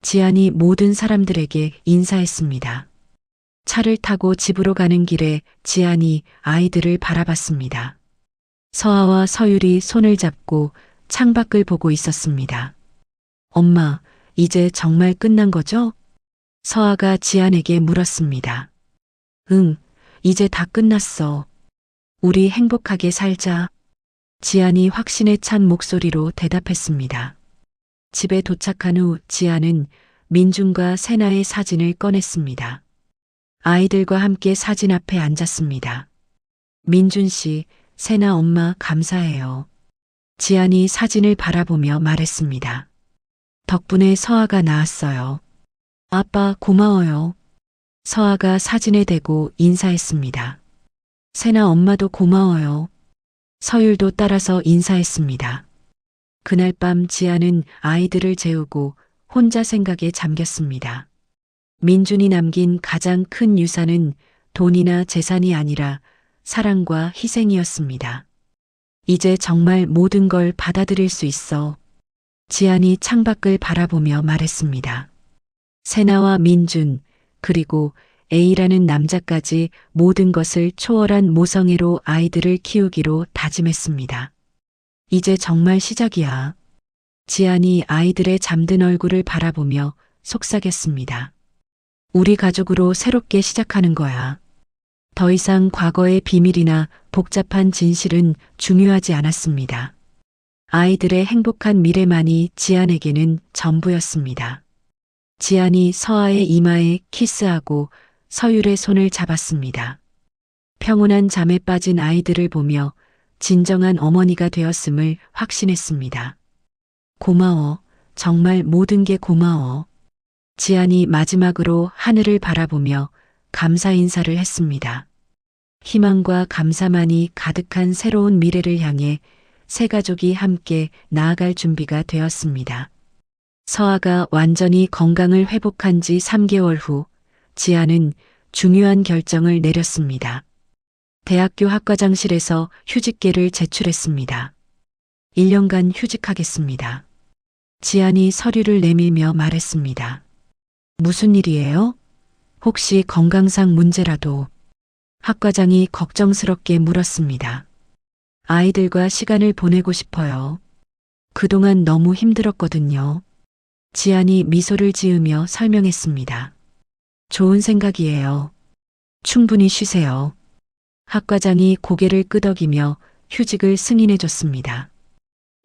지안이 모든 사람들에게 인사했습니다. 차를 타고 집으로 가는 길에 지안이 아이들을 바라봤습니다. 서아와 서율이 손을 잡고 창밖을 보고 있었습니다. 엄마, 이제 정말 끝난 거죠? 서아가 지안에게 물었습니다. 응, 이제 다 끝났어. 우리 행복하게 살자. 지안이 확신에 찬 목소리로 대답했습니다. 집에 도착한 후 지안은 민준과 세나의 사진을 꺼냈습니다. 아이들과 함께 사진 앞에 앉았습니다. 민준 씨, 세나 엄마 감사해요. 지안이 사진을 바라보며 말했습니다. 덕분에 서아가 나았어요. 아빠 고마워요. 서아가 사진에 대고 인사했습니다. 세나 엄마도 고마워요. 서율도 따라서 인사했습니다. 그날 밤 지안은 아이들을 재우고 혼자 생각에 잠겼습니다. 민준이 남긴 가장 큰 유산은 돈이나 재산이 아니라 사랑과 희생이었습니다. 이제 정말 모든 걸 받아들일 수 있어. 지안이 창밖을 바라보며 말했습니다. 세나와 민준, 그리고 A라는 남자까지 모든 것을 초월한 모성애로 아이들을 키우기로 다짐했습니다. 이제 정말 시작이야. 지안이 아이들의 잠든 얼굴을 바라보며 속삭였습니다. 우리 가족으로 새롭게 시작하는 거야. 더 이상 과거의 비밀이나 복잡한 진실은 중요하지 않았습니다. 아이들의 행복한 미래만이 지안에게는 전부였습니다. 지안이 서아의 이마에 키스하고 서율의 손을 잡았습니다. 평온한 잠에 빠진 아이들을 보며 진정한 어머니가 되었음을 확신했습니다. 고마워. 정말 모든 게 고마워. 지안이 마지막으로 하늘을 바라보며 감사 인사를 했습니다. 희망과 감사만이 가득한 새로운 미래를 향해 세 가족이 함께 나아갈 준비가 되었습니다. 서아가 완전히 건강을 회복한 지 3개월 후 지아는 중요한 결정을 내렸습니다. 대학교 학과장실에서 휴직계를 제출했습니다. 1년간 휴직하겠습니다. 지안이 서류를 내밀며 말했습니다. 무슨 일이에요? 혹시 건강상 문제라도? 학과장이 걱정스럽게 물었습니다. 아이들과 시간을 보내고 싶어요. 그동안 너무 힘들었거든요. 지안이 미소를 지으며 설명했습니다. 좋은 생각이에요. 충분히 쉬세요. 학과장이 고개를 끄덕이며 휴직을 승인해 줬습니다.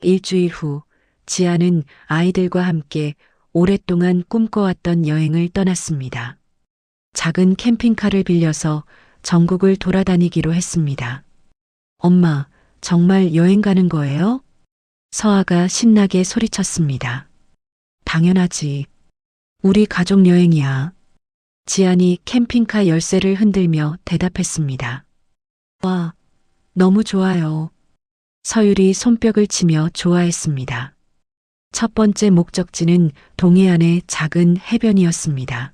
일주일 후 지아는 아이들과 함께 오랫동안 꿈꿔왔던 여행을 떠났습니다. 작은 캠핑카를 빌려서 전국을 돌아다니기로 했습니다. 엄마, 정말 여행 가는 거예요? 서아가 신나게 소리쳤습니다. 당연하지. 우리 가족 여행이야. 지안이 캠핑카 열쇠를 흔들며 대답했습니다. 와, 너무 좋아요. 서율이 손뼉을 치며 좋아했습니다. 첫 번째 목적지는 동해안의 작은 해변이었습니다.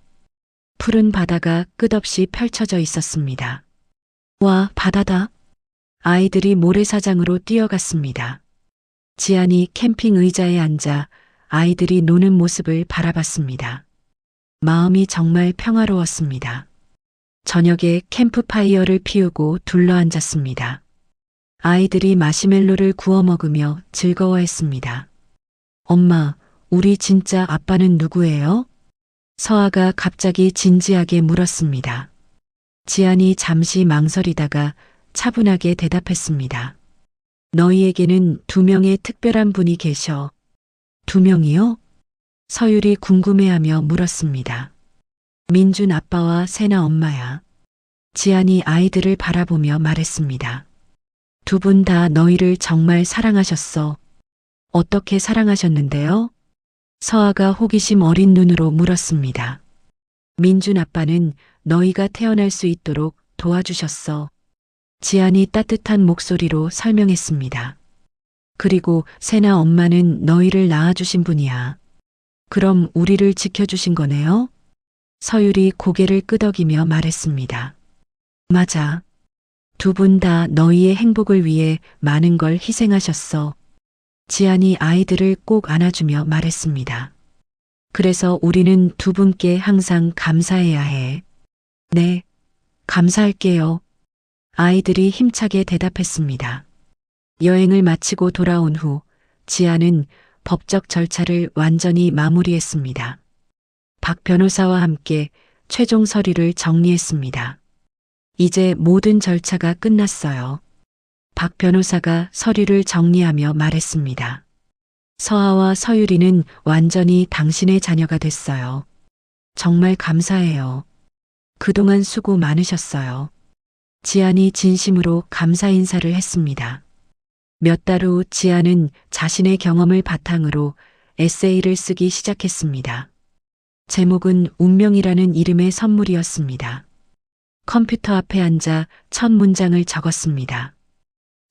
푸른 바다가 끝없이 펼쳐져 있었습니다. 와, 바다다. 아이들이 모래사장으로 뛰어갔습니다. 지안이 캠핑 의자에 앉아 아이들이 노는 모습을 바라봤습니다. 마음이 정말 평화로웠습니다. 저녁에 캠프파이어를 피우고 둘러앉았습니다. 아이들이 마시멜로를 구워 먹으며 즐거워했습니다. 엄마, 우리 진짜 아빠는 누구예요? 서아가 갑자기 진지하게 물었습니다. 지안이 잠시 망설이다가 차분하게 대답했습니다. 너희에게는 2명의 특별한 분이 계셔. 2명이요? 서율이 궁금해하며 물었습니다. 민준 아빠와 세나 엄마야. 지안이 아이들을 바라보며 말했습니다. 2분 다 너희를 정말 사랑하셨어. 어떻게 사랑하셨는데요? 서아가 호기심 어린 눈으로 물었습니다. 민준 아빠는 너희가 태어날 수 있도록 도와주셨어. 지안이 따뜻한 목소리로 설명했습니다. 그리고 세나 엄마는 너희를 낳아주신 분이야. 그럼 우리를 지켜주신 거네요? 서율이 고개를 끄덕이며 말했습니다. 맞아. 2분 다 너희의 행복을 위해 많은 걸 희생하셨어. 지안이 아이들을 꼭 안아주며 말했습니다. 그래서 우리는 2분께 항상 감사해야 해. 네, 감사할게요. 아이들이 힘차게 대답했습니다. 여행을 마치고 돌아온 후 지아는 법적 절차를 완전히 마무리했습니다. 박 변호사와 함께 최종 서류를 정리했습니다. 이제 모든 절차가 끝났어요. 박 변호사가 서류를 정리하며 말했습니다. 서아와 서유리는 완전히 당신의 자녀가 됐어요. 정말 감사해요. 그동안 수고 많으셨어요. 지안이 진심으로 감사 인사를 했습니다. 몇 달 후 지안은 자신의 경험을 바탕으로 에세이를 쓰기 시작했습니다. 제목은 운명이라는 이름의 선물이었습니다. 컴퓨터 앞에 앉아 첫 문장을 적었습니다.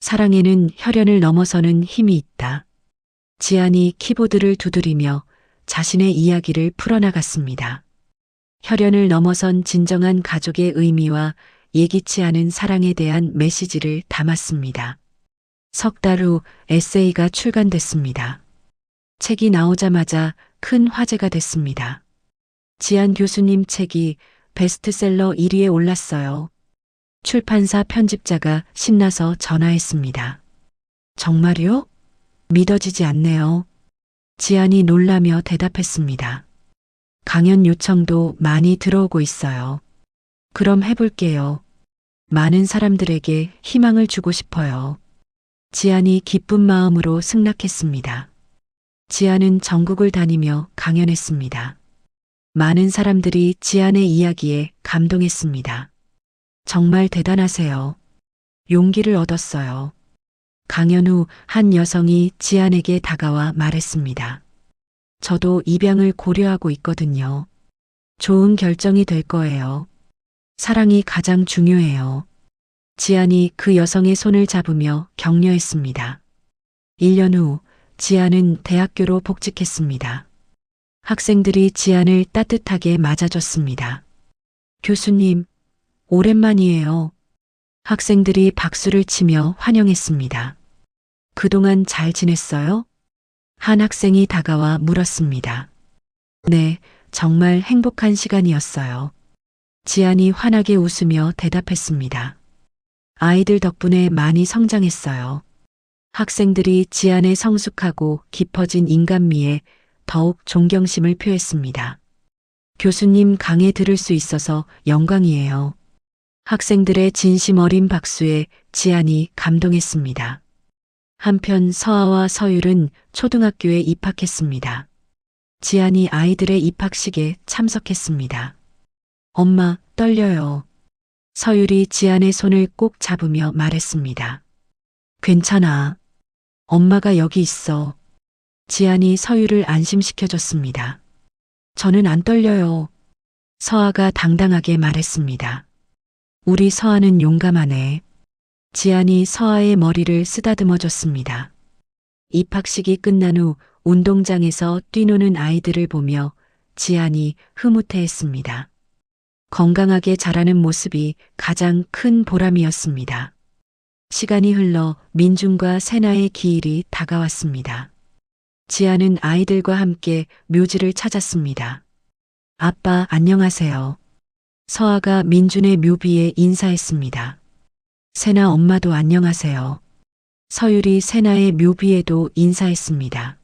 사랑에는 혈연을 넘어서는 힘이 있다. 지안이 키보드를 두드리며 자신의 이야기를 풀어나갔습니다. 혈연을 넘어선 진정한 가족의 의미와 예기치 않은 사랑에 대한 메시지를 담았습니다. 석 달 후 에세이가 출간됐습니다. 책이 나오자마자 큰 화제가 됐습니다. 지안 교수님 책이 베스트셀러 1위에 올랐어요. 출판사 편집자가 신나서 전화했습니다. 정말요? 믿어지지 않네요. 지안이 놀라며 대답했습니다. 강연 요청도 많이 들어오고 있어요. 그럼 해볼게요. 많은 사람들에게 희망을 주고 싶어요. 지안이 기쁜 마음으로 승낙했습니다. 지안은 전국을 다니며 강연했습니다. 많은 사람들이 지안의 이야기에 감동했습니다. 정말 대단하세요. 용기를 얻었어요. 강연 후 한 여성이 지안에게 다가와 말했습니다. 저도 입양을 고려하고 있거든요. 좋은 결정이 될 거예요. 사랑이 가장 중요해요. 지안이 그 여성의 손을 잡으며 격려했습니다. 1년 후 지안은 대학교로 복직했습니다. 학생들이 지안을 따뜻하게 맞아줬습니다. 교수님, 오랜만이에요. 학생들이 박수를 치며 환영했습니다. 그동안 잘 지냈어요? 한 학생이 다가와 물었습니다. 네, 정말 행복한 시간이었어요. 지안이 환하게 웃으며 대답했습니다. 아이들 덕분에 많이 성장했어요. 학생들이 지안의 성숙하고 깊어진 인간미에 더욱 존경심을 표했습니다. 교수님 강의 들을 수 있어서 영광이에요. 학생들의 진심 어린 박수에 지안이 감동했습니다. 한편 서아와 서율은 초등학교에 입학했습니다. 지안이 아이들의 입학식에 참석했습니다. 엄마, 떨려요. 서율이 지안의 손을 꼭 잡으며 말했습니다. 괜찮아. 엄마가 여기 있어. 지안이 서율을 안심시켜줬습니다. 저는 안 떨려요. 서아가 당당하게 말했습니다. 우리 서아는 용감하네. 지안이 서아의 머리를 쓰다듬어줬습니다. 입학식이 끝난 후 운동장에서 뛰노는 아이들을 보며 지안이 흐뭇해했습니다. 건강하게 자라는 모습이 가장 큰 보람이었습니다. 시간이 흘러 민준과 세나의 기일이 다가왔습니다. 지안은 아이들과 함께 묘지를 찾았습니다. 아빠, 안녕하세요. 서아가 민준의 묘비에 인사했습니다. 세나 엄마도 안녕하세요. 서율이 세나의 묘비에도 인사했습니다.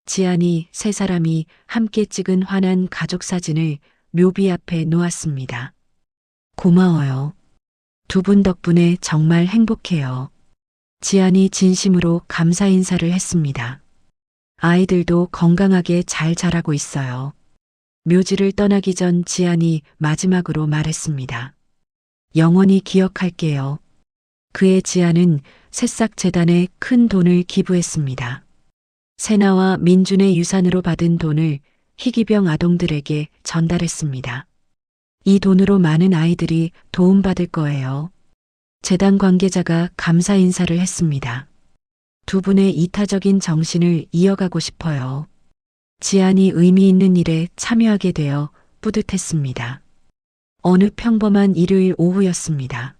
지안이 세 사람이 함께 찍은 환한 가족 사진을 묘비 앞에 놓았습니다. 고마워요. 두 분 덕분에 정말 행복해요. 지안이 진심으로 감사 인사를 했습니다. 아이들도 건강하게 잘 자라고 있어요. 묘지를 떠나기 전 지안이 마지막으로 말했습니다. 영원히 기억할게요. 그의 지안은 새싹 재단에 큰 돈을 기부했습니다. 세나와 민준의 유산으로 받은 돈을 희귀병 아동들에게 전달했습니다. 이 돈으로 많은 아이들이 도움받을 거예요. 재단 관계자가 감사 인사를 했습니다. 두 분의 이타적인 정신을 이어가고 싶어요. 지안이 의미 있는 일에 참여하게 되어 뿌듯했습니다. 어느 평범한 일요일 오후였습니다.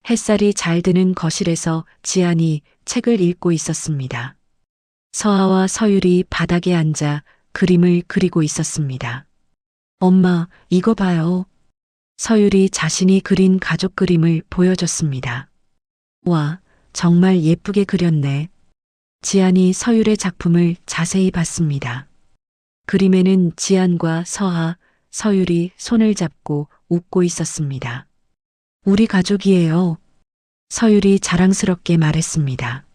햇살이 잘 드는 거실에서 지안이 책을 읽고 있었습니다. 서아와 서율이 바닥에 앉아 그림을 그리고 있었습니다. 엄마, 이거 봐요. 서율이 자신이 그린 가족 그림을 보여줬습니다. 와, 정말 예쁘게 그렸네. 지안이 서율의 작품을 자세히 봤습니다. 그림에는 지안과 서아, 서율이 손을 잡고 웃고 있었습니다. 우리 가족이에요. 서율이 자랑스럽게 말했습니다.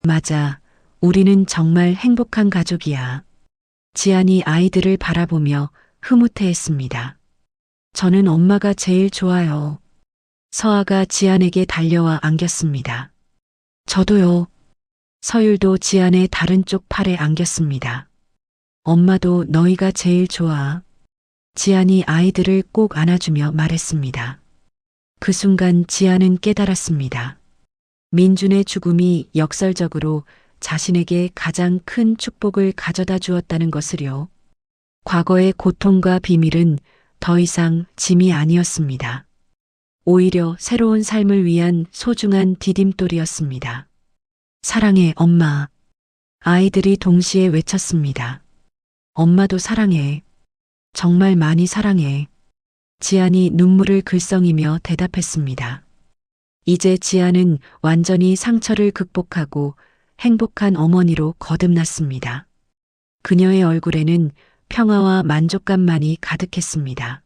맞아. 우리는 정말 행복한 가족이야. 지안이 아이들을 바라보며 흐뭇해했습니다. 저는 엄마가 제일 좋아요. 서아가 지안에게 달려와 안겼습니다. 저도요. 서율도 지안의 다른 쪽 팔에 안겼습니다. 엄마도 너희가 제일 좋아. 지안이 아이들을 꼭 안아주며 말했습니다. 그 순간 지안은 깨달았습니다. 민준의 죽음이 역설적으로 자신에게 가장 큰 축복을 가져다 주었다는 것을요. 과거의 고통과 비밀은 더 이상 짐이 아니었습니다. 오히려 새로운 삶을 위한 소중한 디딤돌이었습니다. 사랑해, 엄마. 아이들이 동시에 외쳤습니다. 엄마도 사랑해. 정말 많이 사랑해. 지안이 눈물을 글썽이며 대답했습니다. 이제 지안은 완전히 상처를 극복하고 행복한 어머니로 거듭났습니다. 그녀의 얼굴에는 평화와 만족감만이 가득했습니다.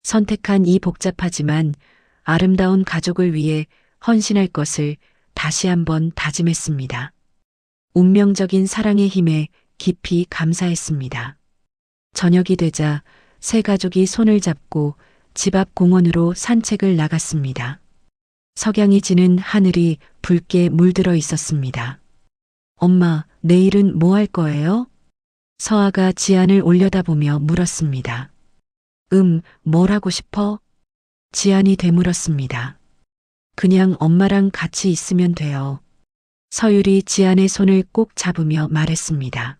선택한 이 복잡하지만 아름다운 가족을 위해 헌신할 것을 다시 한번 다짐했습니다. 운명적인 사랑의 힘에 깊이 감사했습니다. 저녁이 되자 세 가족이 손을 잡고 집 앞 공원으로 산책을 나갔습니다. 석양이 지는 하늘이 붉게 물들어 있었습니다. 엄마, 내일은 뭐 할 거예요? 서아가 지안을 올려다보며 물었습니다. 뭘 하고 싶어? 지안이 되물었습니다. 그냥 엄마랑 같이 있으면 돼요. 서율이 지안의 손을 꼭 잡으며 말했습니다.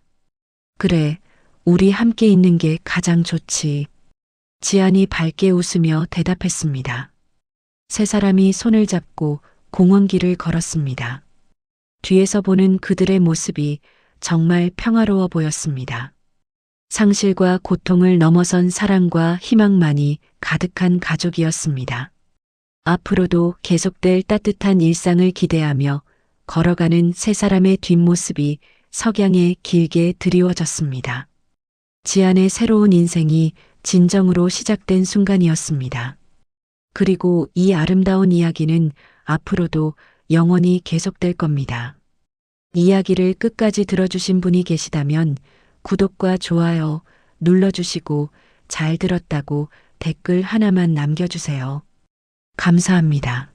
그래, 우리 함께 있는 게 가장 좋지. 지안이 밝게 웃으며 대답했습니다. 세 사람이 손을 잡고 공원길을 걸었습니다. 뒤에서 보는 그들의 모습이 정말 평화로워 보였습니다. 상실과 고통을 넘어선 사랑과 희망만이 가득한 가족이었습니다. 앞으로도 계속될 따뜻한 일상을 기대하며 걸어가는 세 사람의 뒷모습이 석양에 길게 드리워졌습니다. 지안의 새로운 인생이 진정으로 시작된 순간이었습니다. 그리고 이 아름다운 이야기는 앞으로도 영원히 계속될 겁니다. 이야기를 끝까지 들어주신 분이 계시다면 구독과 좋아요 눌러주시고 잘 들었다고 댓글 하나만 남겨주세요. 감사합니다.